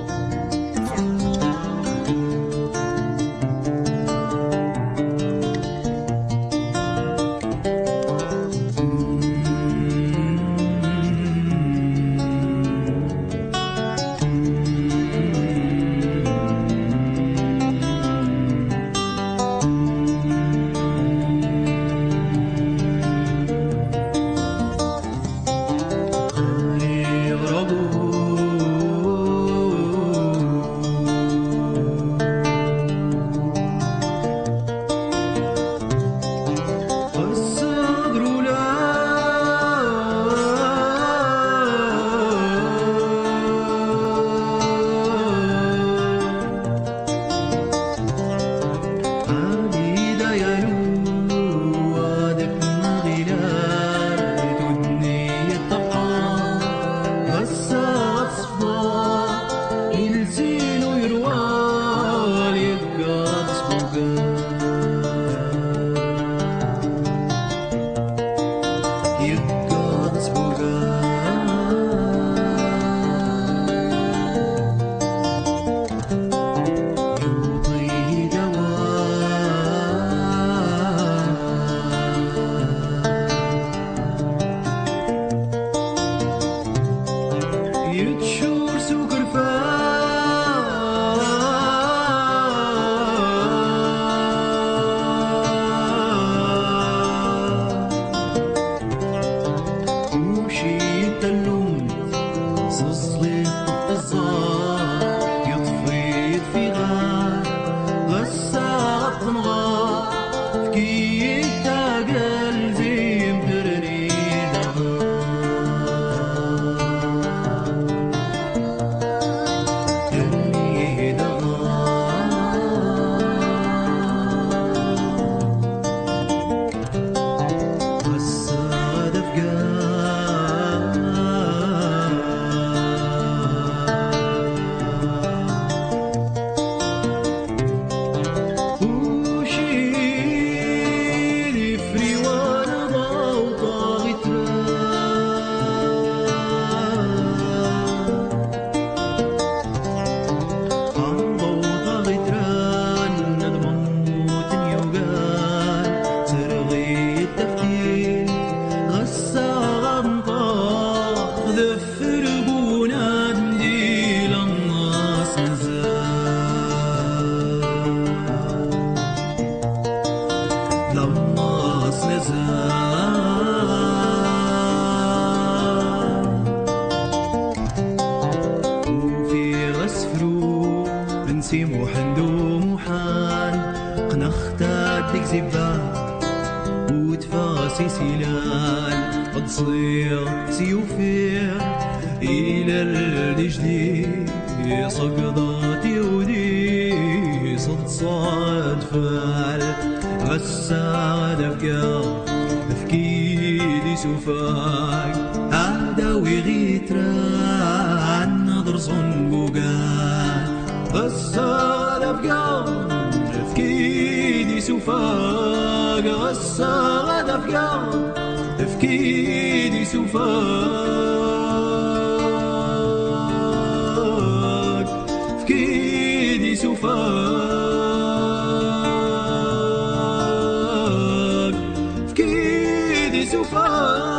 ذفر بونادي للناس نزال للناس نزال وفي غسفرو بنسي محندو محان قنختات ديك زبان وتفاسي سلال تصير سيوفير إلى الجديد صقضاتي ودي صد فال غساد أفكار تفكيدي سوفاك هذا ويغيتران نظر صنبوقان غساد أفكار تفكيدي سوفاك غساد أفكار تفكيري سوفاك تفكيري سوفاك تفكيري سوفاك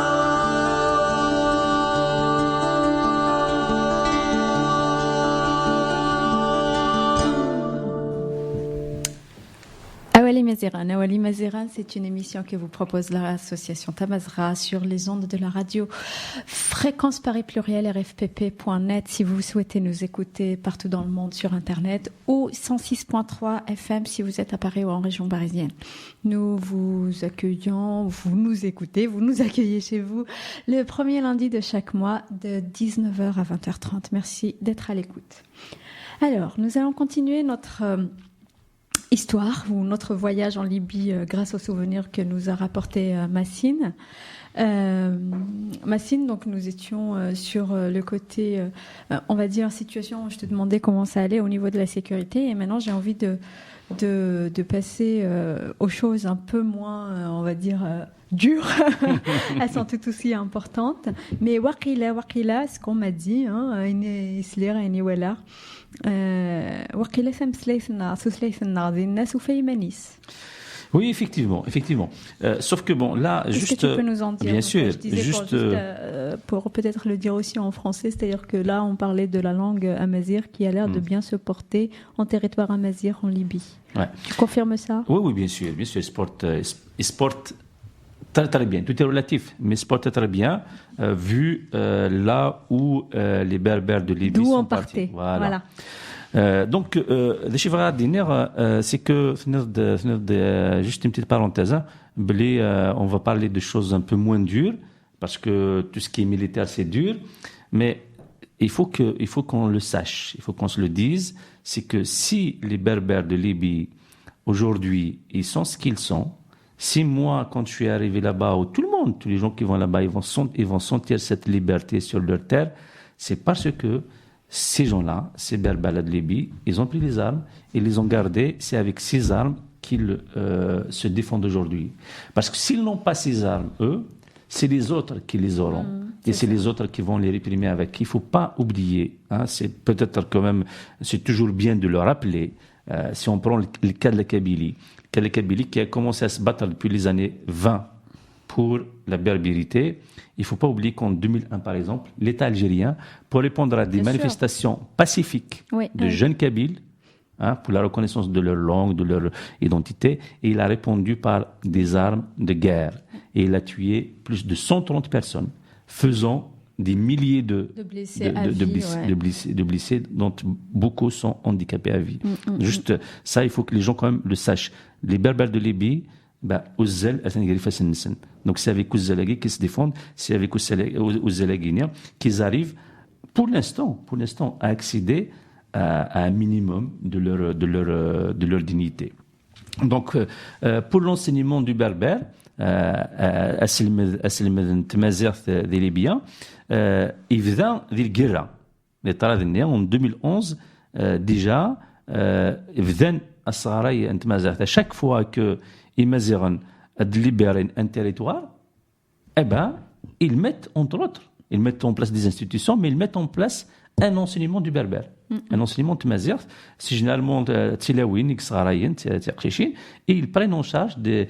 Nawali Mazeran, c'est une émission que vous propose l'association Tamazra sur les ondes de la radio Fréquence Paris Pluriel, rfpp.net si vous souhaitez nous écouter partout dans le monde sur Internet, ou 106.3 FM si vous êtes à Paris ou en région parisienne. Nous vous accueillons, vous nous écoutez, vous nous accueillez chez vous le premier lundi de chaque mois de 19h à 20h30. Merci d'être à l'écoute. Alors, nous allons continuer notre histoire ou notre voyage en Libye grâce aux souvenirs que nous a rapporté Massine. Massine, donc nous étions sur le côté, on va dire, situation, je te demandais comment ça allait au niveau de la sécurité, et maintenant j'ai envie de passer aux choses un peu moins, on va dire, dures. Elles sont tout aussi importantes. Mais waqila, ce qu'on m'a dit, oui, effectivement. Sauf que bon, là, qu'est-ce juste. Que tu peux nous en dire, bien sûr, je disais pour peut-être le dire aussi en français, c'est-à-dire que là, on parlait de la langue amazigh qui a l'air de bien se porter en territoire amazigh en Libye. Ouais. Tu confirmes ça? Oui, bien sûr, il sport très bien. Tout est relatif, mais sport très bien, vu là où les Berbères de Libye sont partis. Voilà. Donc, les chiffres à dîner, c'est que, juste une petite parenthèse, on va parler de choses un peu moins dures, parce que tout ce qui est militaire, c'est dur, mais il faut qu'on le sache, il faut qu'on se le dise, c'est que si les Berbères de Libye, aujourd'hui, ils sont ce qu'ils sont, si moi, quand je suis arrivé là-bas, ou tout le monde, tous les gens qui vont là-bas, ils vont sentir cette liberté sur leur terre, c'est parce que ces gens-là, ces Berbères de Libye, ils ont pris les armes et les ont gardées. C'est avec ces armes qu'ils se défendent aujourd'hui. Parce que s'ils n'ont pas ces armes, eux, c'est les autres qui les auront. Et c'est les autres qui vont les réprimer avec. Il ne faut pas oublier. C'est peut-être quand même, c'est toujours bien de le rappeler. Si on prend le cas de la Kabylie, qui a commencé à se battre depuis les années 20 pour la berbérité. Il ne faut pas oublier qu'en 2001, par exemple, l'État algérien, pour répondre à des manifestations pacifiques de jeunes Kabyles, pour la reconnaissance de leur langue, de leur identité, et il a répondu par des armes de guerre. Et il a tué plus de 130 personnes, faisant des milliers de blessés, dont beaucoup sont handicapés à vie. Juste ça, il faut que les gens quand même le sachent. Les Berbères de Libye, donc c'est avec Ouzzelagui qu'ils se défendent, c'est avec Ouzzelagui qu'ils arrivent pour l'instant à accéder à un minimum de leur dignité. Donc pour l'enseignement du berbère, des Libyens, il vient en 2011 déjà à chaque fois que Imaziran libèrent un territoire, ils mettent entre autres ils mettent en place des institutions, mais ils mettent en place un enseignement du berbère, un enseignement de Mazir. C'est généralement Tilawin, Xarayen, Tiaqchéchin, et ils prennent en charge les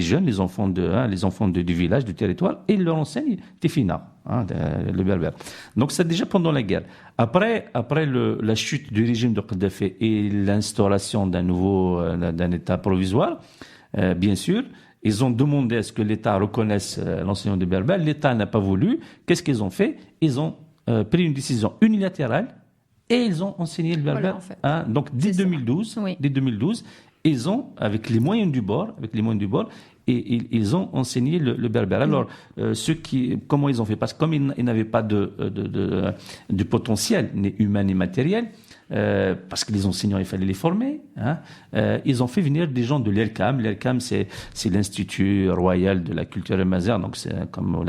jeunes, les enfants du village, du territoire, et ils leur enseignent Tifina, le berbère. Donc c'est déjà pendant la guerre. Après la chute du régime de Kadhafi et l'instauration d'un État provisoire, bien sûr, ils ont demandé à ce que l'État reconnaisse l'enseignement du berbère. L'État n'a pas voulu. Qu'est-ce qu'ils ont fait? Ils ont pris une décision unilatérale et ils ont enseigné le berbère. Voilà, en fait. Donc dès 2012, ils ont, avec les moyens du bord, et ils ont enseigné le berbère. Alors, comment ils ont fait? Parce que comme ils n'avaient pas de potentiel, ni humain ni matériel, parce que les enseignants, il fallait les former, ils ont fait venir des gens de l'ERCAM. L'ERCAM, c'est l'Institut Royal de la Culture Mazère. Donc, c'est, comme vous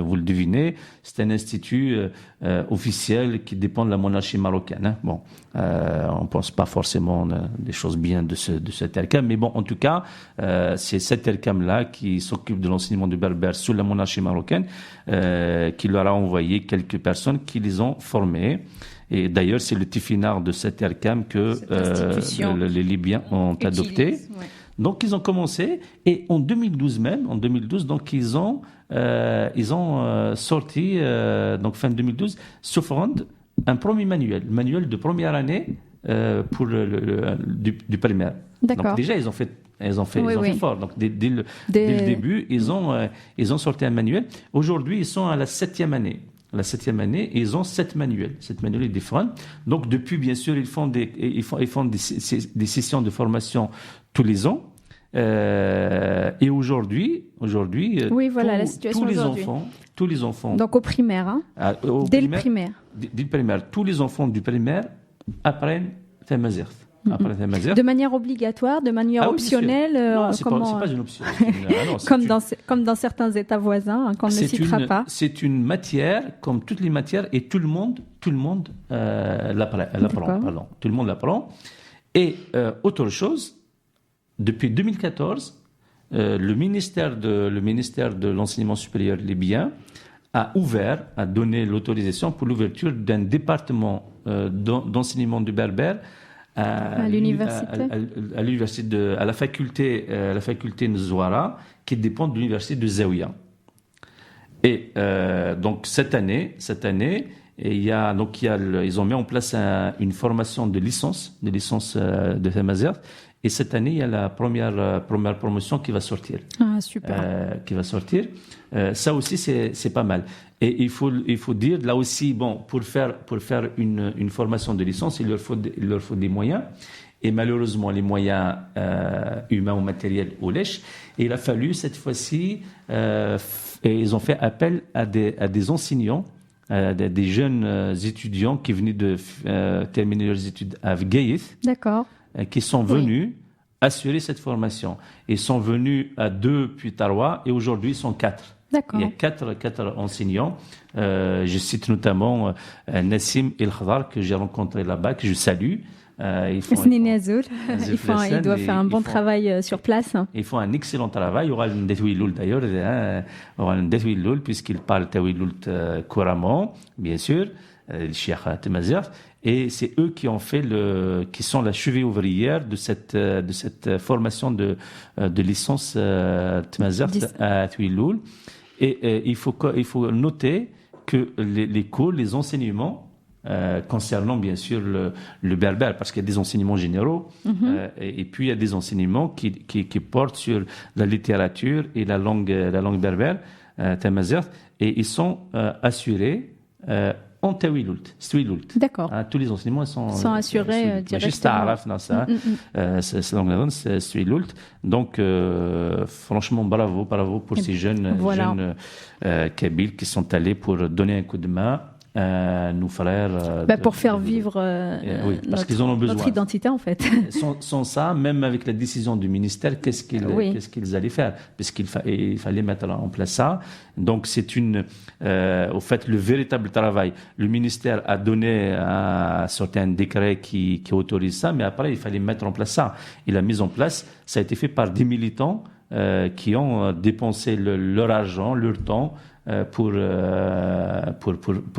vous le devinez, c'est un institut officiel qui dépend de la monarchie marocaine. Bon, on pense pas forcément des choses bien de cet ERCAM, mais bon, en tout cas, c'est cet ERCAM-là qui s'occupe de l'enseignement du berbère sous la monarchie marocaine, qui leur a envoyé quelques personnes qui les ont formés. Et d'ailleurs, c'est le tifinard de cet ERCAM que les Libyens ont adopté. Ouais. Donc, ils ont commencé, et en 2012 donc ils ont sorti, donc fin 2012, sous forme un premier manuel de première année pour du primaire. D'accord. Donc déjà, ils ont fait fort. Donc dès le début, ils ont sorti un manuel. Aujourd'hui, ils sont à la 7e année. Ils ont 7 manuels. 7 manuels différents. Donc, depuis, bien sûr, ils font des sessions de formation tous les ans. Et aujourd'hui, oui, voilà, la situation tous les enfants. Donc, au primaire, dès le primaire. Dès le primaire. Tous les enfants du primaire apprennent Tamazirt. De manière obligatoire, de manière optionnelle. Non, c'est pas une option. Comme dans certains États voisins, qu'on ne citera pas. C'est une matière, comme toutes les matières, et tout le monde l'apprend. Tout le monde l'apprend. Et autre chose, depuis 2014, le ministère de l'enseignement supérieur libyen a donné l'autorisation pour l'ouverture d'un département d'enseignement du berbère à la faculté Nzouara, qui dépend de l'université de Zawiya. Et donc cette année, ils ont mis en place une formation de licence de Tamazirt. Et cette année, il y a la première promotion qui va sortir. Ah, super. Ça aussi, c'est pas mal. Et il faut dire, là aussi, bon, pour faire une formation de licence, il leur faut des moyens. Et malheureusement, les moyens humains ou matériels au lèche. Et il a fallu, cette fois-ci, ils ont fait appel à des enseignants, des jeunes étudiants qui venaient de terminer leurs études à Gaïth. D'accord. Qui sont venus assurer cette formation. Ils sont venus à 2 puis 3, et aujourd'hui ils sont 4. D'accord. Il y a 4 enseignants. Je cite notamment Nassim El Khadar, que j'ai rencontré là-bas, que je salue. Il doit faire un bon travail sur place. Ils font un excellent travail. Il y aura une Detwiloul d'ailleurs, puisqu'il parle Tawiloul couramment, bien sûr, le Cheikh Tamazirt. Et c'est eux qui sont la cheville ouvrière de cette formation de licence Tamazirt à Tawiloul. Et il faut noter que les cours, les enseignements concernant bien sûr le berbère, parce qu'il y a des enseignements généraux, et puis il y a des enseignements qui portent sur la littérature et la langue berbère, Tamazirt, et ils sont assurés en Tawiloult. D'accord. Tous les enseignements sont assurés directement. C'est langue c'est Tawiloult. Donc franchement, bravo pour ces jeunes Kabyles qui sont allés pour donner un coup de main à nos frères. Pour faire vivre notre identité, en fait. Sans ça, même avec la décision du ministère, qu'est-ce qu'ils allaient faire? Puisqu'il fallait mettre en place ça. Donc, c'est au fait, le véritable travail. Le ministère a sorti un décret qui autorise ça, mais après, il fallait mettre en place ça. Et la mise en place, ça a été fait par des militants qui ont dépensé leur argent, leur temps, pour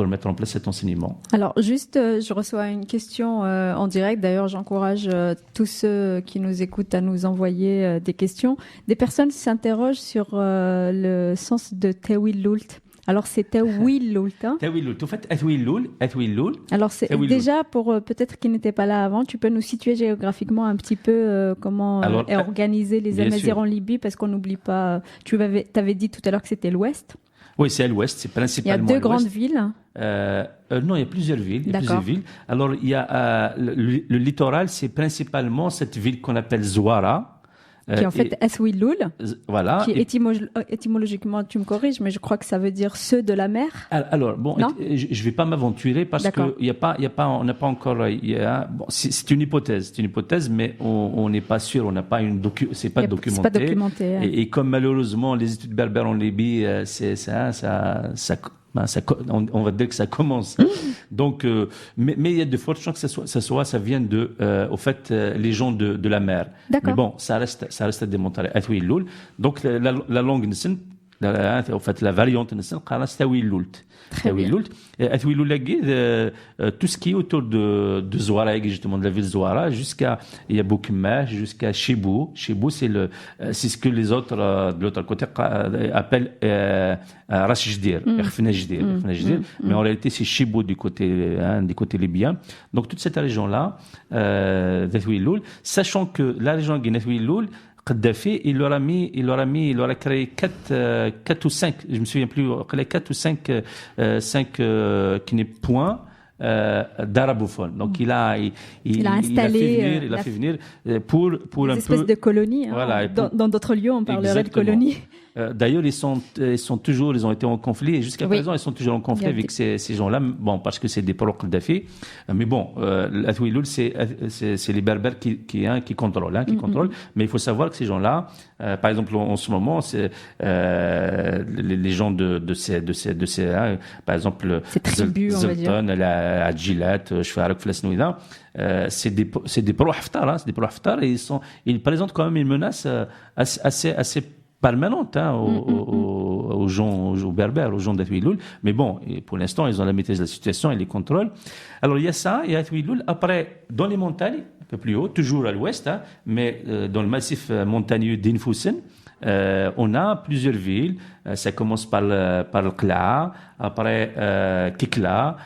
mettre en place cet enseignement. Alors, juste, je reçois une question en direct. D'ailleurs, j'encourage tous ceux qui nous écoutent à nous envoyer des questions. Des personnes s'interrogent sur le sens de Tawil-Lult. Alors, c'est Tawil-Lult. Hein. Tawil-Lult. En fait, Tawil-Lult. Alors, c'est Tawil-Lult. déjà, pour peut-être qui n'étaient pas là avant, tu peux nous situer géographiquement un petit peu comment Alors, est organisé les bien Amazirs sûr. en Libye, parce qu'on n'oublie pas, tu avais dit tout à l'heure que c'était l'Ouest. Oui, c'est à l'ouest, c'est Il y a principalement deux à l'ouest. grandes villes. Non, il y a plusieurs villes. D'accord. Alors, il y a le littoral, c'est principalement cette ville qu'on appelle Zouara. Qui est en fait Aswil-Lul, voilà. qui Et- étymologiquement, tu me corriges, mais je crois que ça veut dire ceux de la mer. Alors, bon, Non? je vais pas m'aventurer parce D'accord. que on n'a pas encore, bon, c'est une hypothèse, mais on n'est pas sûr, on n'a pas c'est pas documenté. C'est pas documenté. Hein. Et comme malheureusement les études berbères en Libye, c'est on va dire que ça commence. Donc, mais il y a de fortes chances que ça vienne au fait, les gens de la mer. D'accord. Mais bon, ça reste à démontrer. Atouil-Loul. Donc, la langue, en fait, la variante, c'est Tawil-Lult. Très bien. Tout ce qui est autour de Zouara, justement, de la ville de Zouara, il y a Boukmeh, jusqu'à Chibou. Chibou, c'est ce que les autres, de l'autre côté, appellent Rachjdir, Erfnajdir. Mais en réalité, c'est Chibou du côté libyen. Donc, toute cette région-là, Tawil-Lul, sachant que la région de Tawil-Lul, Kadhafi, il leur a créé 4 ou 5, je me souviens plus, 4 ou 5 points d'arabophones. Donc il a installé, il a fait venir pour Des un espèces peu de colonies. Hein. Voilà, et pour- Dans d'autres lieux, on parlerait de Exactement. colonies. D'ailleurs, ils ont été en conflit, et jusqu'à Oui. présent, ils sont toujours en conflit Il y a avec ces gens-là, bon, parce que c'est des pro Kadhafi. Mais bon, l'Atouiloul, c'est les Berbères qui contrôlent, contrôlent. Mais il faut savoir que ces gens-là, par exemple, en ce moment, c'est les gens de ces par exemple, Ces tribus, on va dire. Zoltan, Adjilat, Shfarak, Flasnouida, c'est des pro Haftar, c'est des pro Haftar, et ils présentent quand même une menace assez permanente aux gens, aux Berbères, aux gens d'Atouiloul. Mais bon, et pour l'instant, ils ont la maîtrise de la situation et les contrôlent. Alors, il y a ça, et Atouiloul. Après, dans les montagnes, un peu plus haut, toujours à l'ouest, mais dans le massif montagneux d'Infoussen, on a plusieurs villes. Ça commence par le Kla, après Kikla,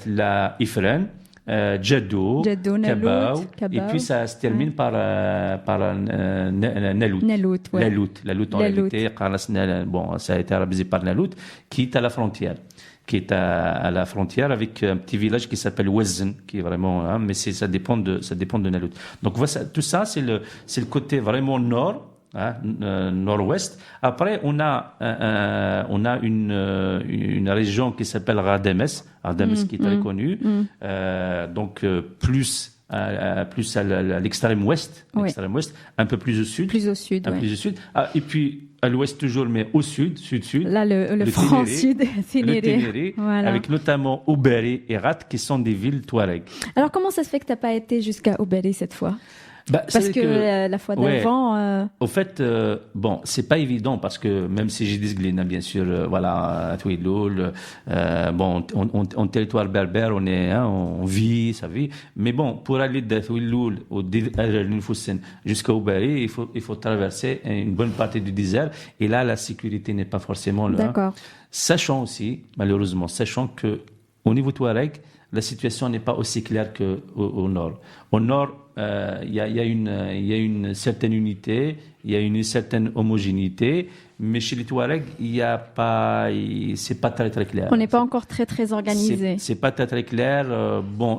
la Ifren, Djaddo, Kabaou, et puis ça se termine par Nalout. Nalout, ouais. Nalout en réalité, bon, ça a été arabisé par Nalout, qui est à la frontière. À la frontière avec un petit village qui s'appelle Wezen, qui est vraiment, mais ça dépend de Nalout. Donc tout ça, c'est le côté vraiment nord. Nord-ouest. Après, on a une région qui s'appelle Radames, qui est très connue. Donc plus à l'extrême ouest, Oui. un peu plus au sud. Plus au sud, ouais. Plus au sud. Et puis à l'ouest toujours, mais au sud. Là, le franc Ténéré, sud, le Ténéré, Voilà. avec notamment Ouberi et Rat, qui sont des villes Touareg. Alors, comment ça se fait que tu n'as pas été jusqu'à Ouberi cette fois? Parce c'est que la fois d'avant... Au fait, bon, c'est pas évident parce que même si j'ai dit Glina, bien sûr, voilà, à Touiloul, bon, en territoire berbère, on vit, ça vit. Mais bon, pour aller de Touiloul au Nfoussen jusqu'à Ouberi, il faut traverser une bonne partie du désert. Et là, la sécurité n'est pas forcément là. D'accord. Sachant aussi, malheureusement, que au niveau Touareg, la situation n'est pas aussi claire qu'au nord. Au nord, il y a une certaine unité, il y a une certaine homogénéité, mais chez les Touaregs, c'est pas très très clair. On n'est pas encore très très organisé. C'est pas très très clair. Bon,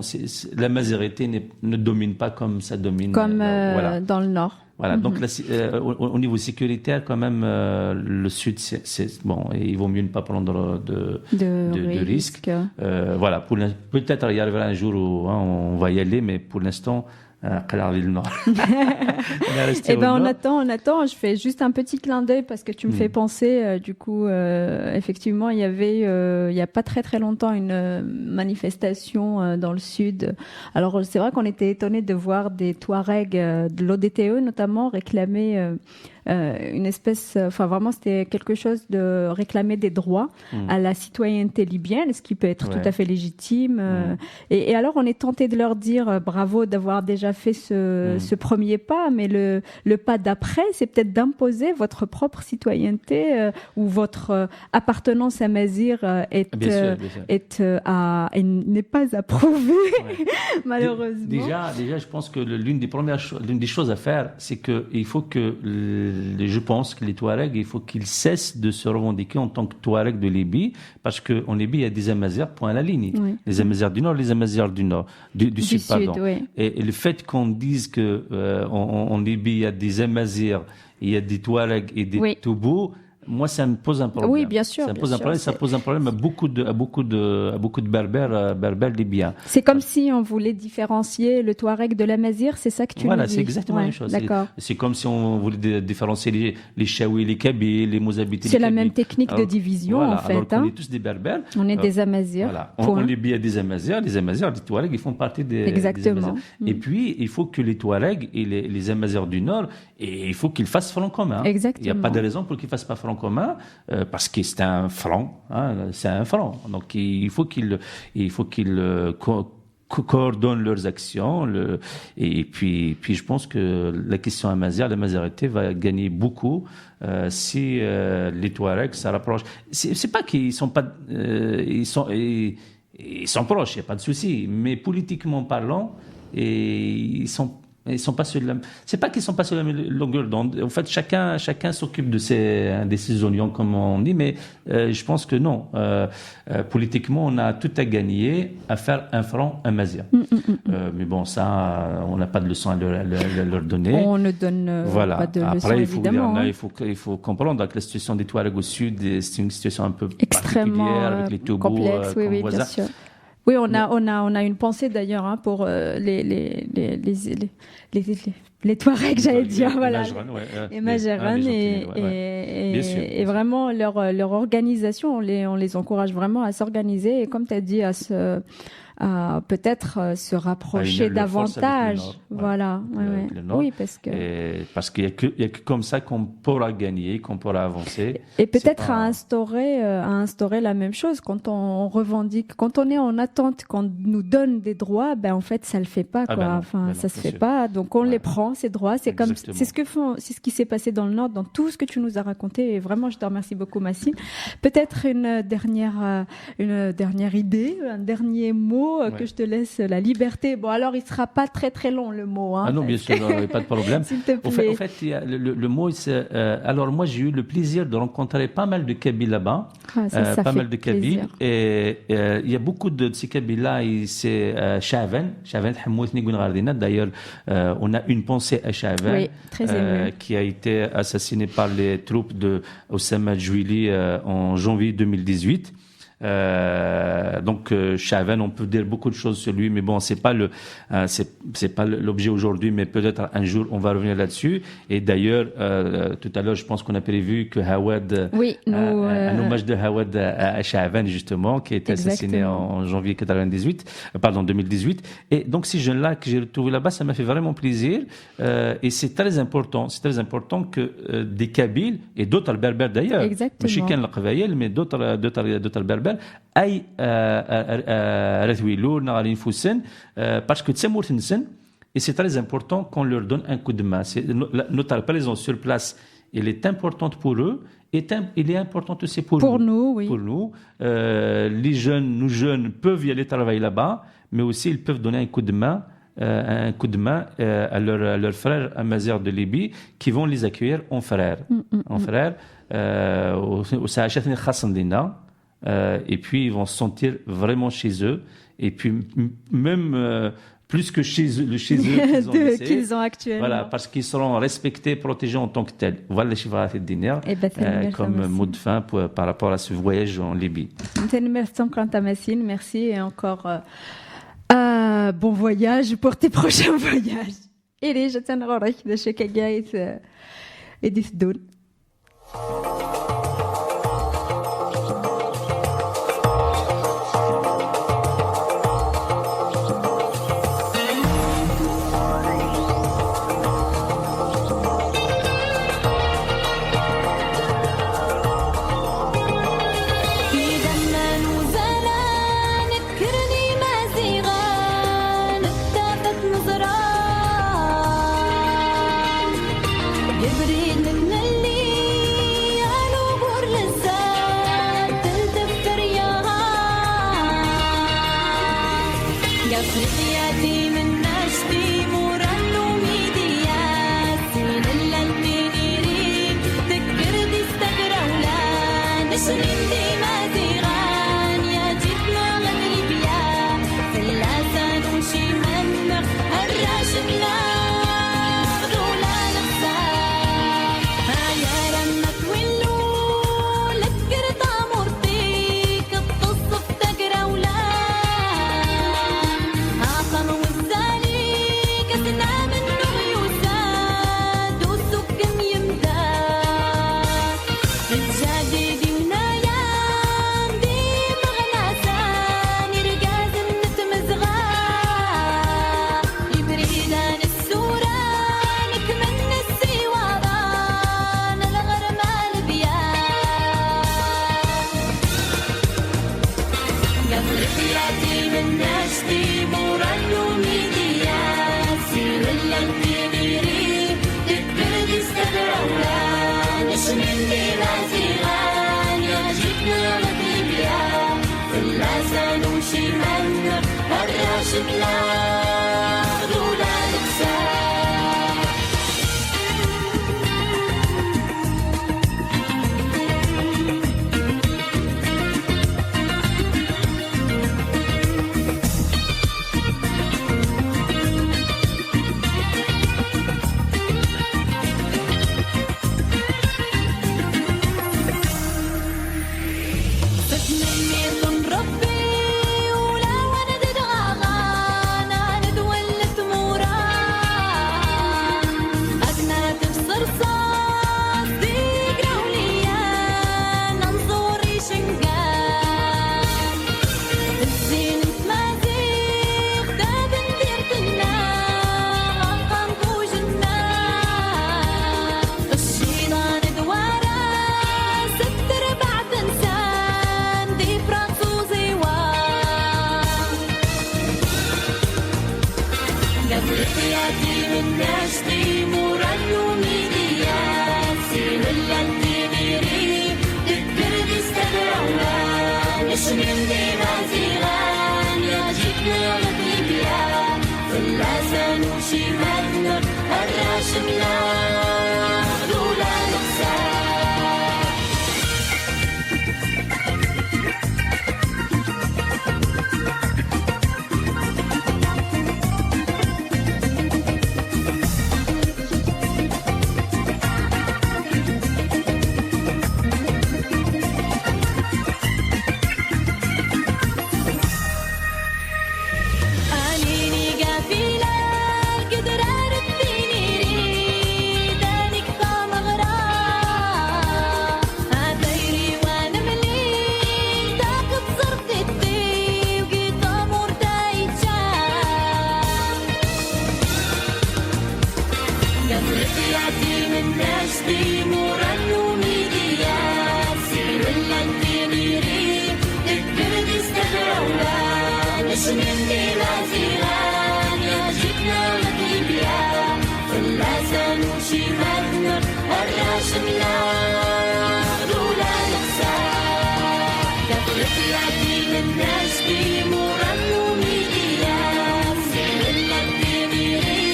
la majorité ne domine pas comme ça domine. Comme voilà. dans le nord. Voilà, donc au niveau sécuritaire, quand même, le sud, bon, il vaut mieux ne pas prendre de risques. Voilà, peut-être il y arrivera un jour où on va y aller, mais pour l'instant, le nord. Eh ben, on attend. Je fais juste un petit clin d'œil parce que tu me fais penser, du coup, effectivement, il y avait, il y a pas très très longtemps, une manifestation dans le sud. Alors, c'est vrai qu'on était étonnés de voir des Touaregs de l'ODTE, notamment, réclamer une espèce, enfin vraiment c'était quelque chose de réclamer des droits à la citoyenneté libyenne, ce qui peut être tout à fait légitime. Et alors on est tenté de leur dire bravo d'avoir déjà fait ce premier pas, mais le pas d'après, c'est peut-être d'imposer votre propre citoyenneté ou votre appartenance à Mazir n'est pas approuvée, malheureusement. Déjà, je pense que l'une des choses à faire, c'est que il faut que, je pense que les Touaregs, il faut qu'ils cessent de se revendiquer en tant que Touaregs de Libye, parce qu'en Libye, il y a des Amazirs, point à la ligne. Oui. Les Amazirs du Nord, les Amazirs du Sud, pardon. Oui. Et le fait qu'on dise que en Libye, il y a des Amazirs, il y a des Touaregs et des Toubous, moi, ça me pose un problème. Oui, bien sûr. Ça me pose un problème. Ça pose un problème à beaucoup de berbères libyens. C'est comme si on voulait différencier le Touareg de l'Amazir, c'est ça que tu nous dis. Voilà, c'est exactement la même chose. D'accord. C'est comme si on voulait différencier les Chaouis, les Kabyles, les Mozabites. C'est la même technique de division, en fait. Alors qu'on est tous des berbères. On est des Amazirs. Voilà. En Libye, il y a des Amazirs. Les Amazirs, les Touaregs, ils font partie des Exactement. Amazirs. Et puis, il faut que les Touaregs et les Amazirs du Nord, et il faut qu'ils fassent front commun. Exactement. Il n'y a pas de raison pour qu'ils fassent pas front commun. Parce que c'est un franc, c'est un franc. Donc il faut qu'ils coordonnent leurs actions. Et puis je pense que la question amazigh, la majorité va gagner beaucoup si les Touaregs ça rapproche. C'est pas qu'ils sont pas, ils sont proches, il y a pas de souci. Mais politiquement parlant, ils sont pas sur la. C'est pas qu'ils sont pas sur la même longueur d'onde. En fait, chacun s'occupe de ses oignons, comme on dit. Mais je pense que non. Politiquement, on a tout à gagner à faire un front amazigh. Mais bon, ça, on n'a pas de leçon à leur donner. On ne donne pas de leçon, évidemment. Après, il faut comprendre que la situation des Touaregs au sud, c'est une situation un peu extrêmement particulière avec les Toubous complexe. Oui, bien sûr. Oui, on a une pensée d'ailleurs pour les Touaregs, j'allais dire, voilà, les Majérane et vraiment leur organisation, on les encourage vraiment à s'organiser et comme tu as dit à peut-être se rapprocher davantage. Voilà. Oui, parce qu'il y a que comme ça qu'on pourra gagner, qu'on pourra avancer. Et peut-être à instaurer la même chose quand on revendique, quand on est en attente, qu'on nous donne des droits, en fait ça le fait pas quoi. Ça se fait pas. Donc on les prend ces droits. C'est ce qui s'est passé dans le Nord, dans tout ce que tu nous as raconté. Et vraiment, je te remercie beaucoup, Massine. Peut-être une dernière idée, un dernier mot. Que je te laisse la liberté. Bon, alors, il ne sera pas très, très long, le mot. Non, bien sûr, pas de problème. S'il te plaît. En fait, le mot, c'est... alors, moi, j'ai eu le plaisir de rencontrer pas mal de Kabyles là-bas. Pas mal de Kabyles. Et il y a beaucoup de ces Kabyles-là, c'est Chavan, Hamoud Nigoun Gardina. D'ailleurs, on a une pensée à Chavan, qui a été assassiné par les troupes de Oussama Djouili en janvier 2018. Donc Chavan, on peut dire beaucoup de choses sur lui, mais bon, c'est pas l'objet aujourd'hui, mais peut-être un jour on va revenir là-dessus. Et d'ailleurs, tout à l'heure, je pense qu'on a prévu que Hawad, un hommage de Hawad à Chavan justement, qui a été assassiné en janvier 2018. Et donc ces jeunes-là que j'ai retrouvés là-bas, ça m'a fait vraiment plaisir. Et c'est très important que des Kabyles et d'autres berbères d'ailleurs, mais d'autres berbères اي رثويلو نغالي نفوسن باسكو تسمور تنسن et c'est très important qu'on leur donne un coup de main. Notre présence sur place, elle est importante pour eux et elle est importante aussi pour nous. Oui. Pour nous, les jeunes peuvent y aller travailler là-bas, mais aussi ils peuvent donner un coup de main à leurs frères amazirs de Libye qui vont les accueillir en frères. Au Saachatni Khassandina. Et puis ils vont se sentir vraiment chez eux et puis même plus que chez eux qu'ils ont actuellement. Voilà, parce qu'ils seront respectés, protégés en tant que tels. Voilà les chiffres de dîner comme mot de fin par rapport à ce voyage en Libye. Merci et encore bon voyage pour tes prochains voyages. Et les je t'en remercie de chez Kagait et d'Isdoun. قفرياتي من نشتي مرنو ميديا سين اللالتينيري تذكر دي استقرولا نشرين دي مازيغان يا جبنا غنيبيا ثلاثة نمشي منك الراشمنا غدولا نفسا يا لما تولو لذكر طامورتيك التصف تقرولا آخر والزالي كسنا منه يوساد والسكم يمداد الجديد ونايام دي مغناسان يرقاز النتمزغا يبريدان السوران كمن السيواران الغرمان بيان قبل حياتي من نشتي مرنو ميديا سير اللانتينيري تذكر دي استقرولا نشمن دي مازيغان يا جبنا غديبيا ثلاثة نمشي منك الراشد لا غدولا نكسا فتمني من ربي ولا وانا ددغاغان انا دولت موران اقنا تفسر صاص ديق روليان انظوري شنقان الزين مازيغ داب ندير تنا غنقام بوجنا الشيطان دوارا ستر بعد انسان دي فرانسوزي وان قبل حياتي من نشتي مرنو ميديا سين اللانتينيري تذكر دي استقرولا نشمن دي مازيغان يا جبنا غديبيا ثلاثة نمشي منك الراشم لا غدولا نكسا أنيني قافلة القدران الدينيري دانك طام غرام هديري وانا مليل داقب صرت الدي وقيت أمور دايتشام قبل حياتي من نشتي مرنو ميديا سير اللانتينيري تذكر دي استقرولا نشمن دي مازيغان يا جبنا غديبيا ثلاثة نمشي منك الراشم لا غدولا نكسا قبل حياتي من نشتي مرنو ميديا سير اللانتينيري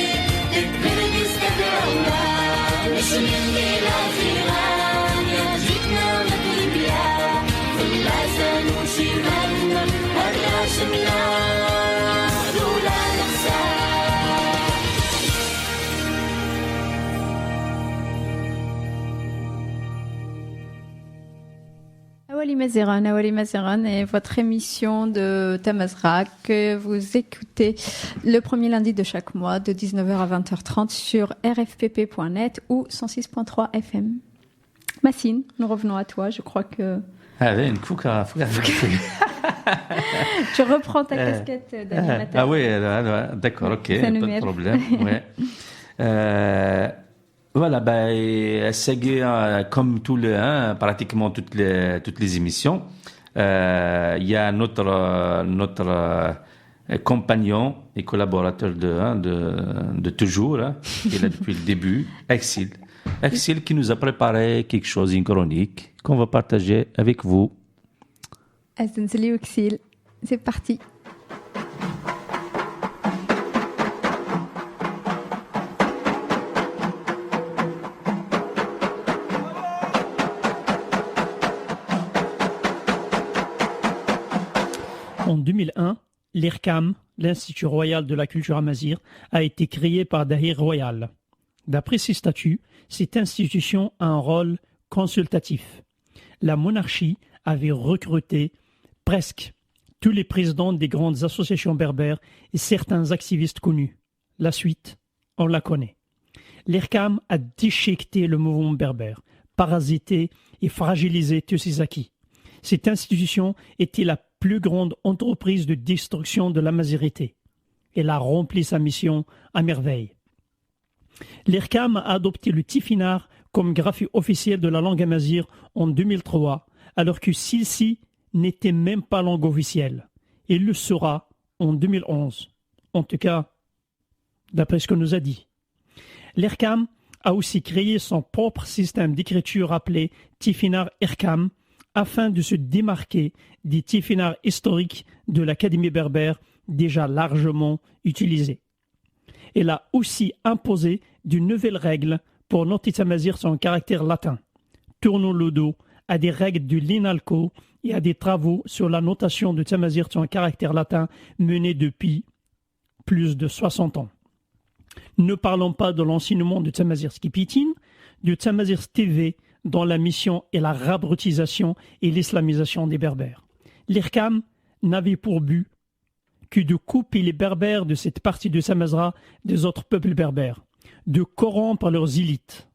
تذكر دي استقرولا نشمن دي مازيغان يا جبنا غديبيا ثلاثة نمشي منك الراشم لا غدولا نكسا Awali Mazeran est votre émission de Tamazra que vous écoutez le premier lundi de chaque mois de 19h à 20h30 sur rfpp.net ou 106.3 FM. Massine, nous revenons à toi, je crois que... Tu reprends ta casquette d'animateur. Ah oui, d'accord, ok, pas de problème. Ouais. Voilà, comme pratiquement toutes les émissions, il y a notre compagnon et collaborateur de toujours, qui est là depuis le début, Axel. Axel qui nous a préparé quelque chose, une chronique, qu'on va partager avec vous. Axel, c'est parti. 2001, l'IRCAM, l'Institut royal de la culture amazigh, a été créé par Dahir Royal. D'après ses statuts, cette institution a un rôle consultatif. La monarchie avait recruté presque tous les présidents des grandes associations berbères et certains activistes connus. La suite, on la connaît. L'IRCAM a déchiqueté le mouvement berbère, parasité et fragilisé tous ses acquis. Cette institution était la plus grande entreprise de destruction de l'amazirité. Elle a rempli sa mission à merveille. L'IRCAM a adopté le tifinagh comme graphie officielle de la langue amazigh en 2003, alors que celle-ci n'était même pas langue officielle. Il le sera en 2011. En tout cas, d'après ce qu'on nous a dit. L'IRCAM a aussi créé son propre système d'écriture appelé Tifinagh IRCAM afin de se démarquer des tifinaghs historiques de l'Académie berbère déjà largement utilisés. Elle a aussi imposé de nouvelles règles pour noter amazigh son caractère latin. Tournons le dos à des règles de l'INALCO et à des travaux sur la notation de Tamazight sur un caractère latin menés depuis plus de 60 ans. Ne parlons pas de l'enseignement de Tamazight Skipitin, de Tamazight TV, dont la mission est la rabrutisation et l'islamisation des Berbères. L'IRCAM n'avait pour but que de couper les Berbères de cette partie de Samazra des autres peuples berbères, de corrompre leurs élites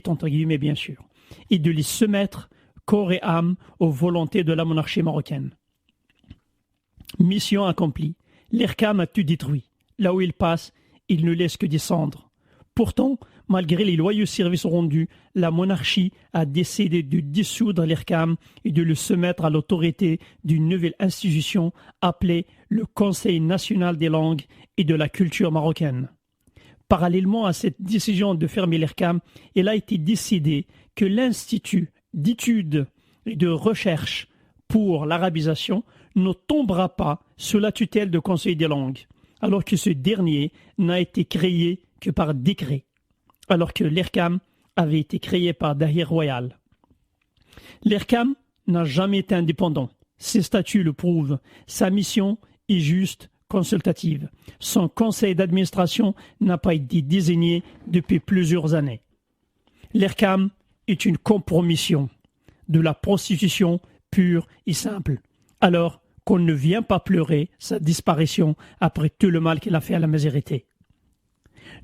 entre guillemets bien sûr, et de les soumettre corps et âme aux volontés de la monarchie marocaine. Mission accomplie. L'IRCAM a tout détruit. Là où il passe, il ne laisse que des cendres. Pourtant, malgré les loyaux services rendus, la monarchie a décidé de dissoudre l'IRCAM et de le soumettre à l'autorité d'une nouvelle institution appelée le Conseil national des langues et de la culture marocaine. Parallèlement à cette décision de fermer l'IRCAM, il a été décidé que l'Institut d'études et de recherche pour l'arabisation ne tombera pas sous la tutelle du Conseil des langues, alors que ce dernier n'a été créé que par décret, alors que l'IRCAM avait été créé par Dahir Royal. L'IRCAM n'a jamais été indépendant. Ses statuts le prouvent. Sa mission est juste consultative. Son conseil d'administration n'a pas été désigné depuis plusieurs années. L'IRCAM est une compromission de la prostitution pure et simple. Alors qu'on ne vient pas pleurer sa disparition après tout le mal qu'il a fait à la majorité.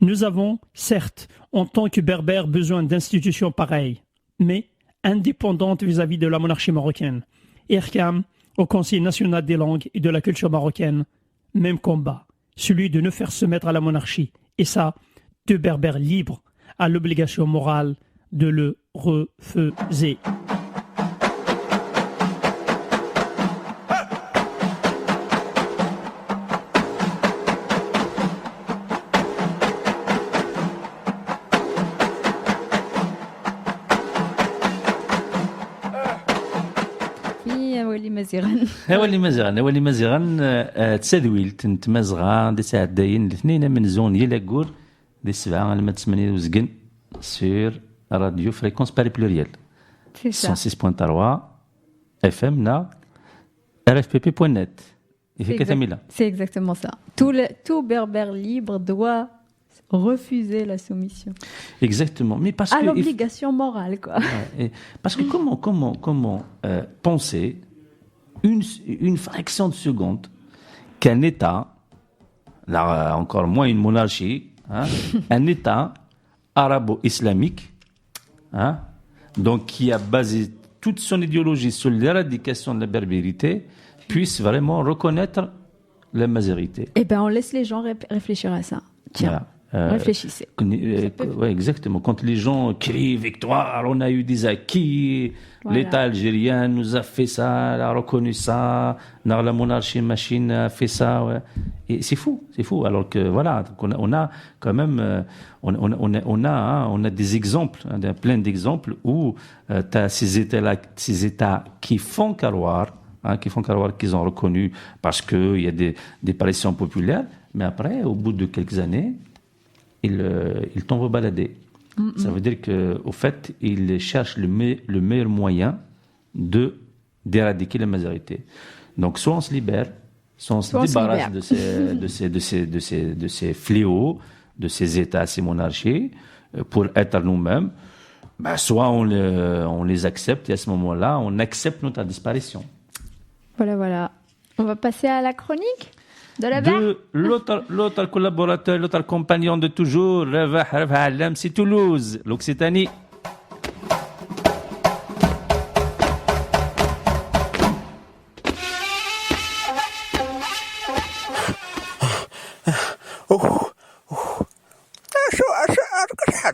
Nous avons, certes, en tant que Berbères, besoin d'institutions pareilles, mais indépendantes vis-à-vis de la monarchie marocaine. IRCAM, au Conseil national des langues et de la culture marocaine, même combat, celui de ne faire soumettre à la monarchie. Et ça, deux Berbères libres a l'obligation morale de le refuser. أولي مزيغان تسادويلت نتمازغا دي ساعدين الاثنين من زون يلاكور دي 7 لما 8 وزقن سور راديو فريكونس باري بلوريال 106.3 FM na rfpp.net. C'est exactement ça. Tout berbère libre doit refuser la soumission. Exactement. Mais parce à l'obligation morale, quoi. Parce que comment penser une fraction de seconde qu'un État, là encore moins une monarchie, hein, un État arabo-islamique, hein, donc qui a basé toute son idéologie sur l'éradication de la berbérité, puisse vraiment reconnaître la majorité. Eh bien, on laisse les gens réfléchir à ça. Tiens. Réfléchissez. Oui, exactement. Quand les gens crient victoire, on a eu des acquis, voilà. L'État algérien nous a fait ça, a reconnu ça, la monarchie machine a fait ça. Ouais. Et c'est fou. Alors que voilà, on a quand même, on a des exemples, hein, plein d'exemples où tu as ces États qui font caloir, qu'ils ont reconnu parce qu'il y a des pressions populaires, mais après, au bout de quelques années, ils tombent baladés. Ça veut dire qu'au fait, ils cherchent le meilleur moyen d'éradiquer la majorité. Donc, soit on se libère, soit on se Soit on se débarrasse libère. de ces fléaux, de ces états, ces monarchies, pour être nous-mêmes, soit on les accepte et à ce moment-là, on accepte notre disparition. Voilà. On va passer à la chronique de la barre. De l'autre collaborateur, l'autre compagnon de toujours, Rafah Allam, c'est Toulouse, l'Occitanie.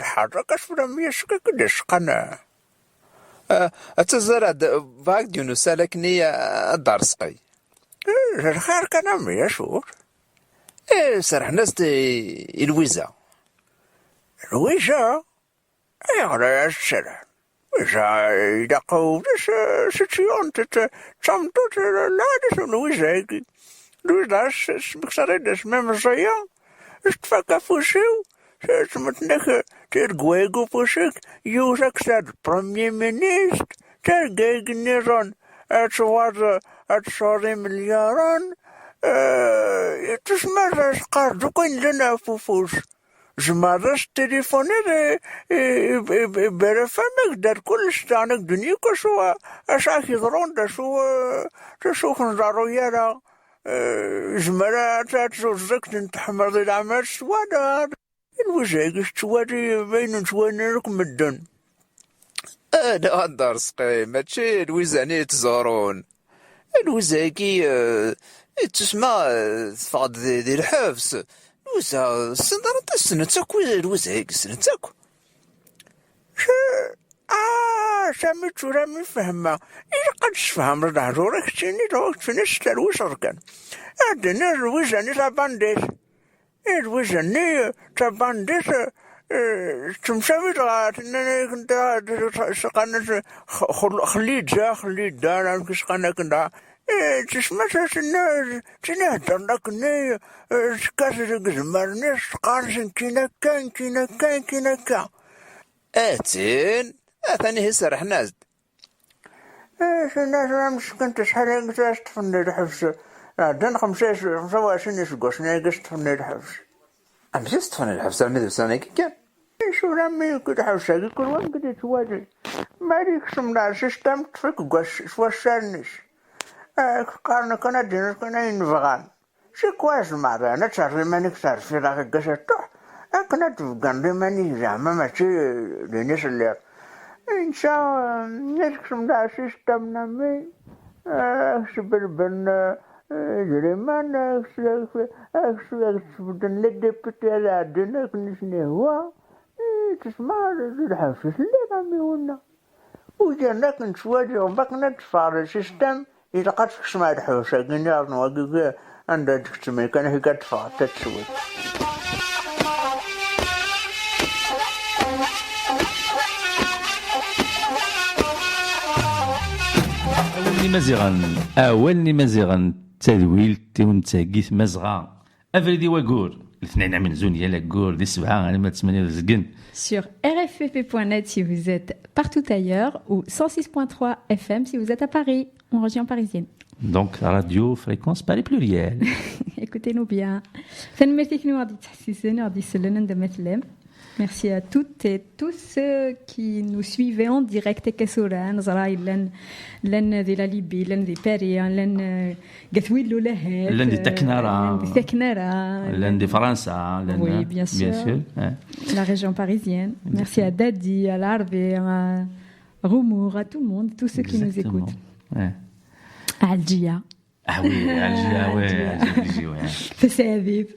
حاجة كشفنا ميشك كدش قنا أتزرد باك ديونو سالكني الدرسقي الخير كان ميشور سرح ناس الويزا على الشرع ويزا يدقو ستيون تشامتو لا دس الويزا الويزا مكسرين ميم الزيان اشتفاك فوشيو سمتنك ترقويقو فوشك يوزك ساد برمي منيست ترقيق نيران اتشواري ملياران تسمى قاردو كين لنا فوفوش زمارس تليفوني برفامك دار كل ستانك دنيكو سوا اشاكي ضرون تسو خنزارو يارا زمرا تاتزوزك تنتحمر ذي العمال سوادا الوزاقش تواري بين توانيرك مدن أنا أندرسقي ماشي الوزاني تزورون الوزاقي تسمى تفقد ذي الحبس الوزا سندرت السنتاكو الوزاقي سنتاكو سامي رامي فهمة إذا قد تفهم رضعورك تشيني روك تفنش تلوشر كان عندنا الوزاني تابانديس الوزاني تابانديس تمشاوي تغات إنني كنت سقنا خليد دار كسقنا كنت تسمى تسنا هدرناك ني سكاسر كزمارني سقارسن كينا كان آتين أثاني هسه رح نازد الناس مش كنت شحال قصاص تفني الحبس دان 25 سقوس ناقص تفني الحبس أمسيس تفني الحبس أنا ماذا سنة كان شو رامي كنت حبس هذي كل وين كنت تواجه ما ديك سمنا سيستم تفك قوس شو سالنيش قارنا كنا دينر كنا ينفغان شي كواس معنا أنا تعرف ماني كتعرف في راك قصة توح أنا تفقن لي ماني زعما ماشي لينيش اللي إن شاء الله نسكم دا سيستم نامي أكسبر بن جريمان أكسبر لديبتي على عدنا كنسني هو تسمع الحفظ اللي نامي هنا وجانا كنتواجه وبقنا تفعل السيستم إذا قد تسمع الحوشة كنا نواجه عندها تسمع كان هي كتفعل تتسوي أولني مزيغان تذويل تون تاقيث مزغا أفريدي وقور الاثنين من زونيا لقور دي سبعة أنا ما تسمعني رزقن Sur rfpp.net si vous êtes partout ailleurs ou 106.3 FM si vous êtes à Paris, en région parisienne. Donc radio fréquence Paris pluriel. Écoutez-nous bien. Merci à toutes et tous ceux qui nous suivent en direct et كسوران زراي لن ذي لاليبي لن ذي باري لن قثويلو لهات لن ذي تكنارا لن ذي فرنسا oui bien sûr la région parisienne. Merci à Dadi, à l'Arvé, à Roumour, à tout le monde, tous ceux qui nous écoutent. À Algia. Ah oui, Algia, ouais. Fessadif.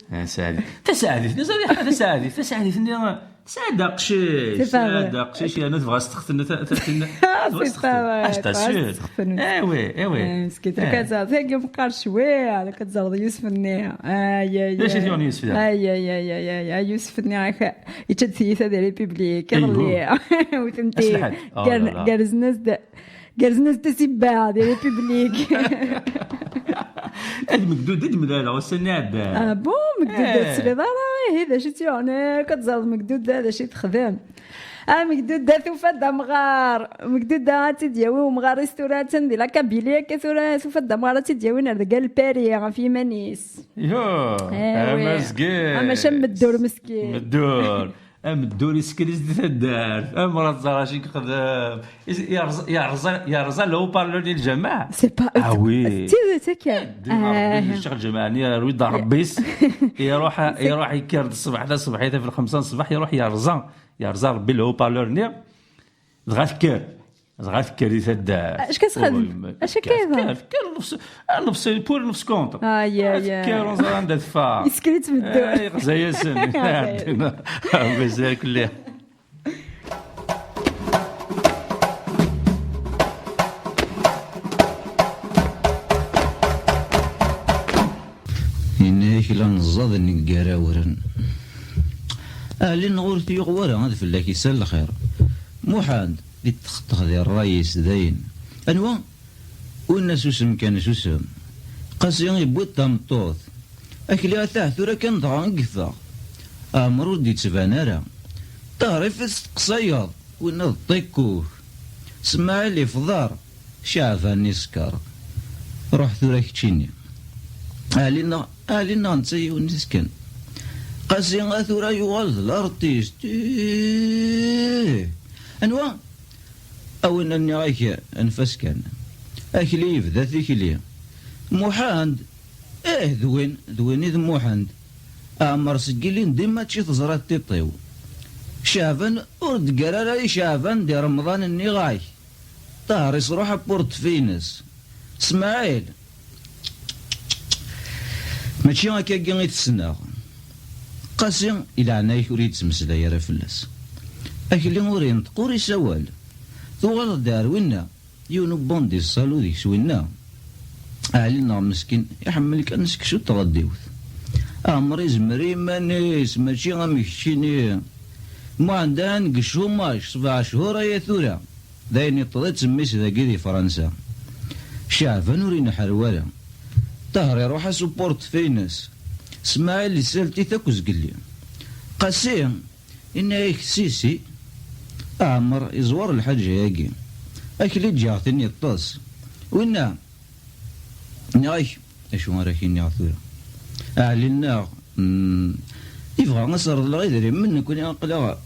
سعد قشيش سعد قشيش انا تبغى تستخدم c'est pas اش تاسير ايوي مسكيت كذا ثاقي مقار شويه على كتزرد يوسف النيه ليش يجون يوسف يوسف النيه يتشد هذا لي بيبليك يضلي وتمتي جالس ناس تسبع ديال الببليك المقدود ملاله وسني عبان بون مقدود تسلي هذا شي تيعني كتزاد مقدود هذا شي تخدم مقدود ثوفا دمغار مقدود تدياوي ومغار ريستورات دي لا كابيليا كثورا ثوفا دمغار تدياوي نرد قال باري في مانيس يو مسكين اما شم الدور مسكين الدور الدور يسكريز دي تدار مرات زراشي خدام يرزا لو بارلو ديال الجماعه سي با وي تي كان الشغل الجماعي رويد ربيس يروح يكرد الصباح حتى الصباح حتى في الخمسة الصباح يروح يرزا ربي لو بارلور نيا غاتكر تدار اش كتخدم اش كاين نفس بور نفس كونط يا كيرون زرا عندها دفا يسكريت من الدور زي ياسن مزال كلها إنك لنزض نقراورن أهلين غورتي غورا هذا في الله يسال الخير محاد اللي تخطخ ذي الرئيس داين أنواع والناس وسم كان سوسم قاسيان يبوت تامطوث أكلي أتاثورا كان ضغان قفا أمرو دي تبانارا تعرف قصياد ونض طيكوه سمع لي فضار شعفان نسكر روح ثورا كتشيني أهلنا نتسيو نسكن قاسيان أثورا يغالظ الأرتيست أنواع أو أنني رايك أنفس كان أكلي يفدا ذيكلي محاند ذوين إذ محاند أمر سجلين ديما تشي تزرات تطيو شافن أرد قراري شافن دي رمضان اني غاي طارس روح بورت فينس اسماعيل ماشي هكا كي تسناغ قاسم إلى عنايك وريد تمسلا يا رفلس أكلي ورين تقوري سوال ثوال دار وينا يونو بوندي الصالو ديك سوينا أهلنا مسكين يحملك أنسك شو تغديوث أمري زمري مانيس ماشي غمكشيني ما عندان قشوماش 7 شهور يا ثورة دايني طلعت سميس ذاكي دي فرنسا شعفا نورينا حروالا طهري روح سبورت فينس اسماعيل اللي سالتي تاكوز قلي قاسيم إنا هيك سيسي أعمر يزور الحاجة ياكي أكلي جاعتني الطاس وإنا نعيش أشو راكي نعثورة أعلنا يبغى نصر الله يدري منك وني أقلع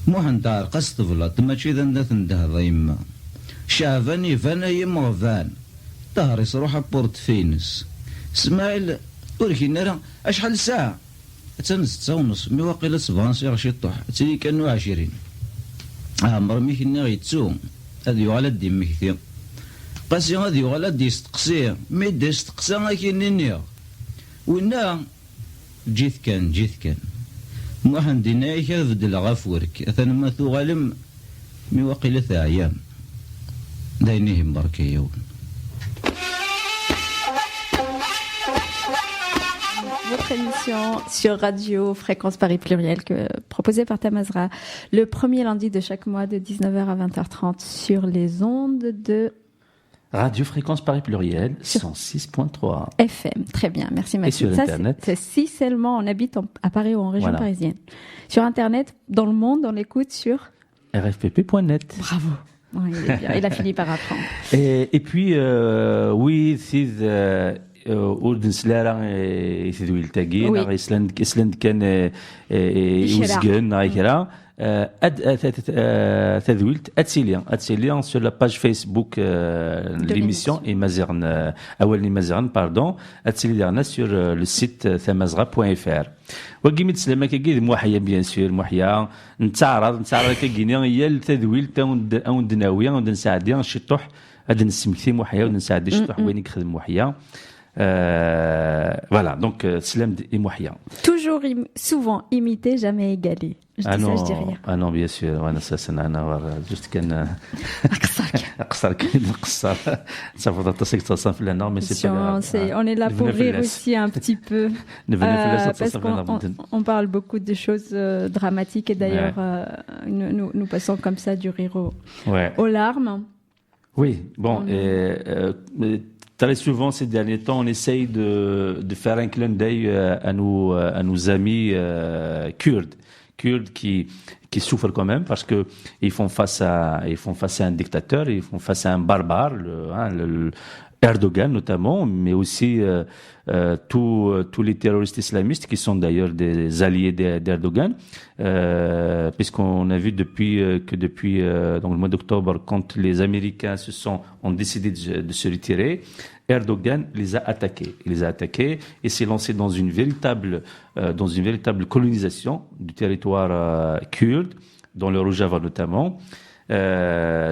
موحن تاع قصد فلا تماشي ذا ندثنده ضيما شافني فانا يما فان تهرس روح بورت فينس اسماعيل ولكي نرى أشحال ساعة تنس 9:30 مي واقيلا 7 صيغ شي طوح تسيدي كانوا 20 مرميك إني غيتسوم هذا يغالى دي مكثير قاسي هذا يغالى دي يستقسي مي دي يستقسي غاكي نينيغ وإنا جيث كان موحن دينايك بدل غفورك أثنى ما ثغالم مي واقيلا 3 أيام داينيهم بركة يوم. Votre émission sur Radio Fréquence Paris Pluriel proposée par Tamazra le premier lundi de chaque mois de 19h à 20h30 sur les ondes de Radio Fréquence Paris Pluriel 106.3 FM. Très bien, merci Mathieu. Et sur Internet. C'est si seulement on habite à Paris ou en région parisienne. Sur Internet, dans le monde, on l'écoute sur rfpp.net. Bravo. Ouais, il est bien. Il a fini par apprendre. Et puis, oui, c'est أردن سلارة يثدوي التاقين إسلند كان يوزقن هايكرا تذويلت أتسيليان sur la page Facebook l'émission et مازيغن أول مازيغن باردون أتسيليان sur le site thamazra.fr وقيمة سلامة كي موحية بيان سور موحية نتعرض كيني هي التذويلت أو ندناوية أو نساعدين شطوح هذا نسمكتي موحية ونساعد شطوح وين يخدم موحية. Voilà, donc Slam et Mouhia. Toujours souvent imité, jamais égalé. Je dis ça, je dis rien. Ah non, bien sûr. وانا اساسا انا juste كان اقصر كاين نقصر صافي تصيك تصف لنا mais c'est pas grave. On est là pour rire aussi un petit peu parce qu'on parle beaucoup de choses dramatiques et d'ailleurs nous passons comme ça du rire aux larmes. Oui, bon Très souvent, ces derniers temps, on essaye de faire un clin d'œil à nos amis kurdes qui souffrent quand même parce que ils font face à un dictateur, ils font face à un barbare, le Erdogan notamment, mais aussi tous les terroristes islamistes qui sont d'ailleurs des alliés d'Erdogan, puisqu'on a vu depuis donc le mois d'octobre, quand les Américains ont décidé de se retirer, Erdogan les a attaqués. Il les a attaqués et s'est lancé dans une véritable colonisation du territoire kurde, dans le Rojava notamment.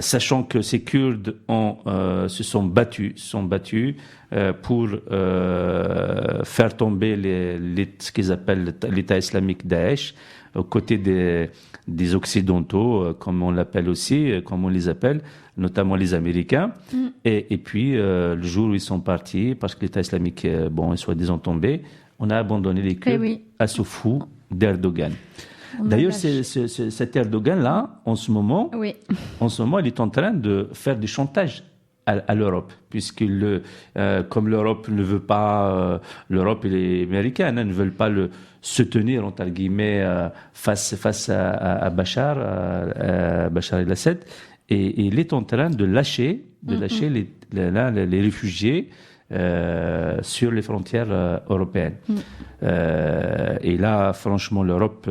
Sachant que ces Kurdes se sont battus pour faire tomber ce qu'ils appellent l'État islamique Daesh, aux côtés des Occidentaux, comme on les appelle, notamment les Américains. Et puis, le jour où ils sont partis, parce que l'État islamique est soi-disant tombé, on a abandonné les Kurdes à ce fou d'Erdogan. D'ailleurs, cet Erdogan-là, en ce moment, il est en train de faire des chantages à l'Europe, puisque comme l'Europe ne veut pas, l'Europe et les Américains ne veulent pas se tenir entre guillemets face à Bachar el-Assad, et il est en train de lâcher les réfugiés sur les frontières européennes. Et là, franchement, l'Europe,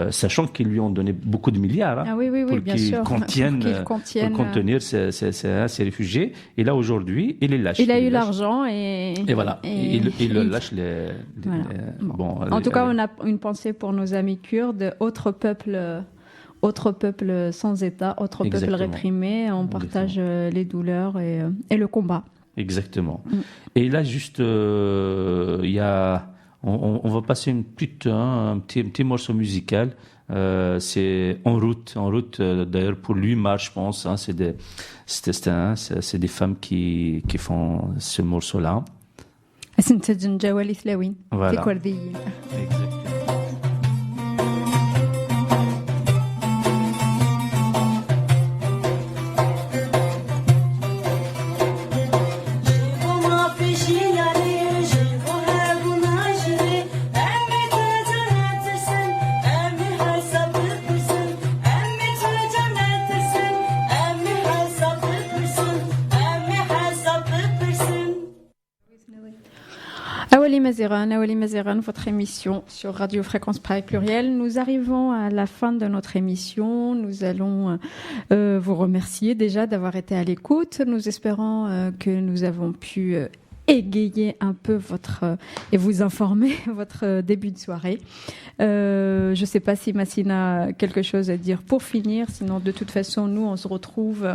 sachant qu'ils lui ont donné beaucoup de milliards pour qu'ils contenir ces réfugiés, et là aujourd'hui, il les lâche. Il a eu l'argent et voilà, il le lâche. En tout cas, on a une pensée pour nos amis kurdes, autres peuples sans État, autres peuples réprimés. On partage les douleurs et le combat. Exactement. Et là, juste, on va passer un petit morceau musical. C'est En route d'ailleurs pour l'UMA, je pense. C'est des femmes qui font ce morceau-là. Voilà. Awali Mazeran, votre émission sur Radio Fréquence Paris Pluriel. Nous arrivons à la fin de notre émission. Nous allons vous remercier déjà d'avoir été à l'écoute. Nous espérons que nous avons pu égayer un peu et vous informer votre début de soirée. Je ne sais pas si Massine a quelque chose à dire pour finir. Sinon, de toute façon, nous, on se retrouve...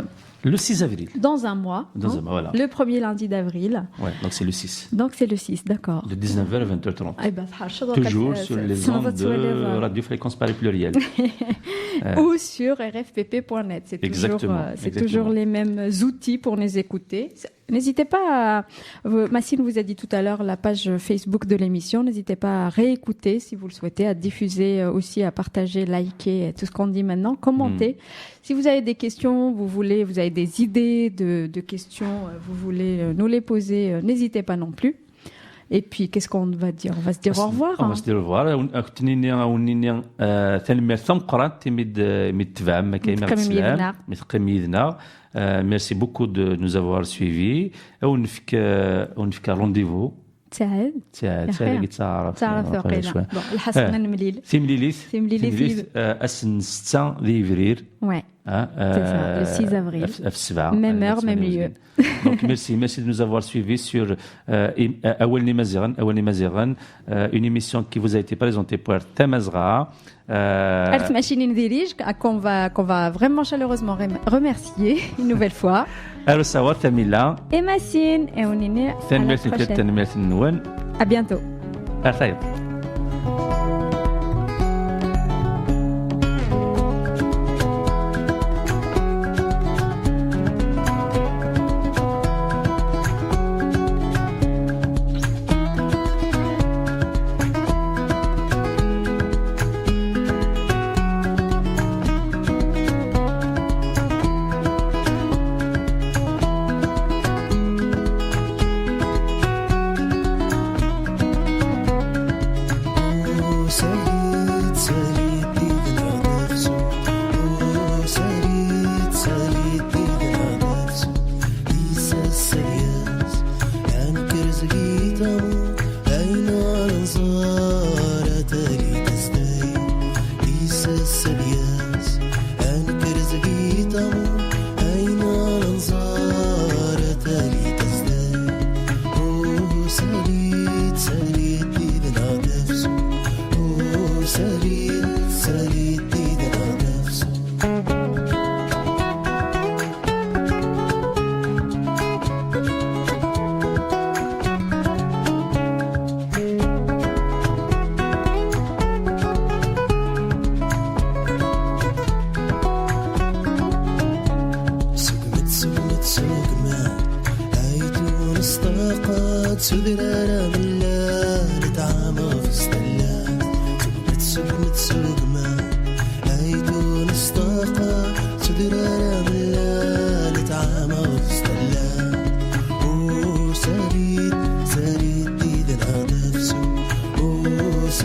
Le 6 avril. Dans un mois. Voilà. Le premier lundi d'avril. Ouais, donc c'est le 6. D'accord. De 19h à 20h30. Toujours sur les ondes de Radio Fréquence Paris Pluriel. Ou sur rfpp.net. C'est toujours les mêmes outils pour nous écouter. N'hésitez pas à... Massine vous a dit tout à l'heure la page Facebook de l'émission. N'hésitez pas à réécouter si vous le souhaitez, à diffuser aussi, à partager, liker tout ce qu'on dit maintenant, commenter. Si vous avez des questions, vous avez des idées de questions, vous voulez nous les poser, n'hésitez pas non plus. Et puis, qu'est-ce qu'on va dire? On va se dire au revoir. On va se dire au revoir. Merci beaucoup de nous avoir suivis. On fait un rendez-vous. تعال تعرف وقيلا الحسن المليل في مليليث أسن 6 فيفرير le 6 avril. Même heure, même lieu. Donc merci de nous avoir suivis sur Awalni Mazeran, une émission qui vous a été présentée par Tamazra. Alf Machine Dirige, qu'on va vraiment chaleureusement remercier une nouvelle fois. Arsawa Tamila. Et Massine, et on est à la prochaine. À bientôt.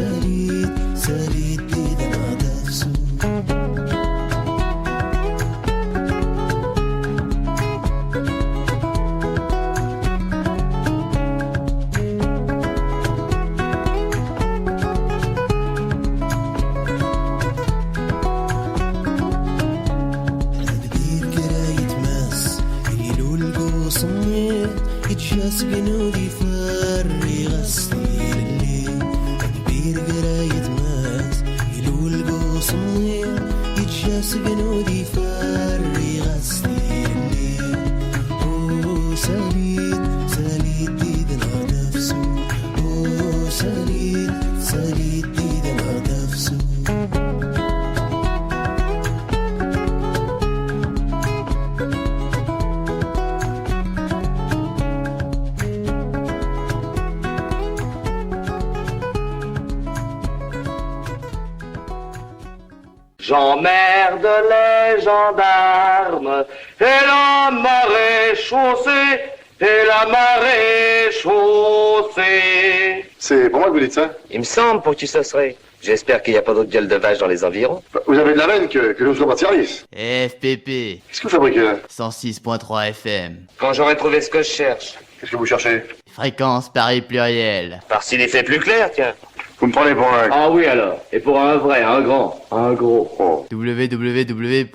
ساليت ساليت إذا ما تفسو يتشاس بنودي فري غسيل الليل كبير قراية ماس يلول قوصمير يتشاس بنودي فري غسيل الليل أوه ساليت ساليت ديدنا نفسه أوه ساليت ساليت ديدنا نفسه J'emmerde les gendarmes et la marée chaussée et la marée chaussée. C'est pour moi que vous dites ça? Il me semble, pour qui ce serait. J'espère qu'il n'y a pas d'autres gueules de vache dans les environs. Vous avez de la veine que je ne sois pas de service. FPP. Qu'est-ce que vous fabriquez là? 106.3 FM. Quand j'aurai trouvé ce que je cherche. Qu'est-ce que vous cherchez? Fréquence Paris pluriel. Par s'il est fait plus clair, tiens. Vous me prenez pour un... Ah oui alors. Et pour un vrai, un grand, un gros. www.rfpp.net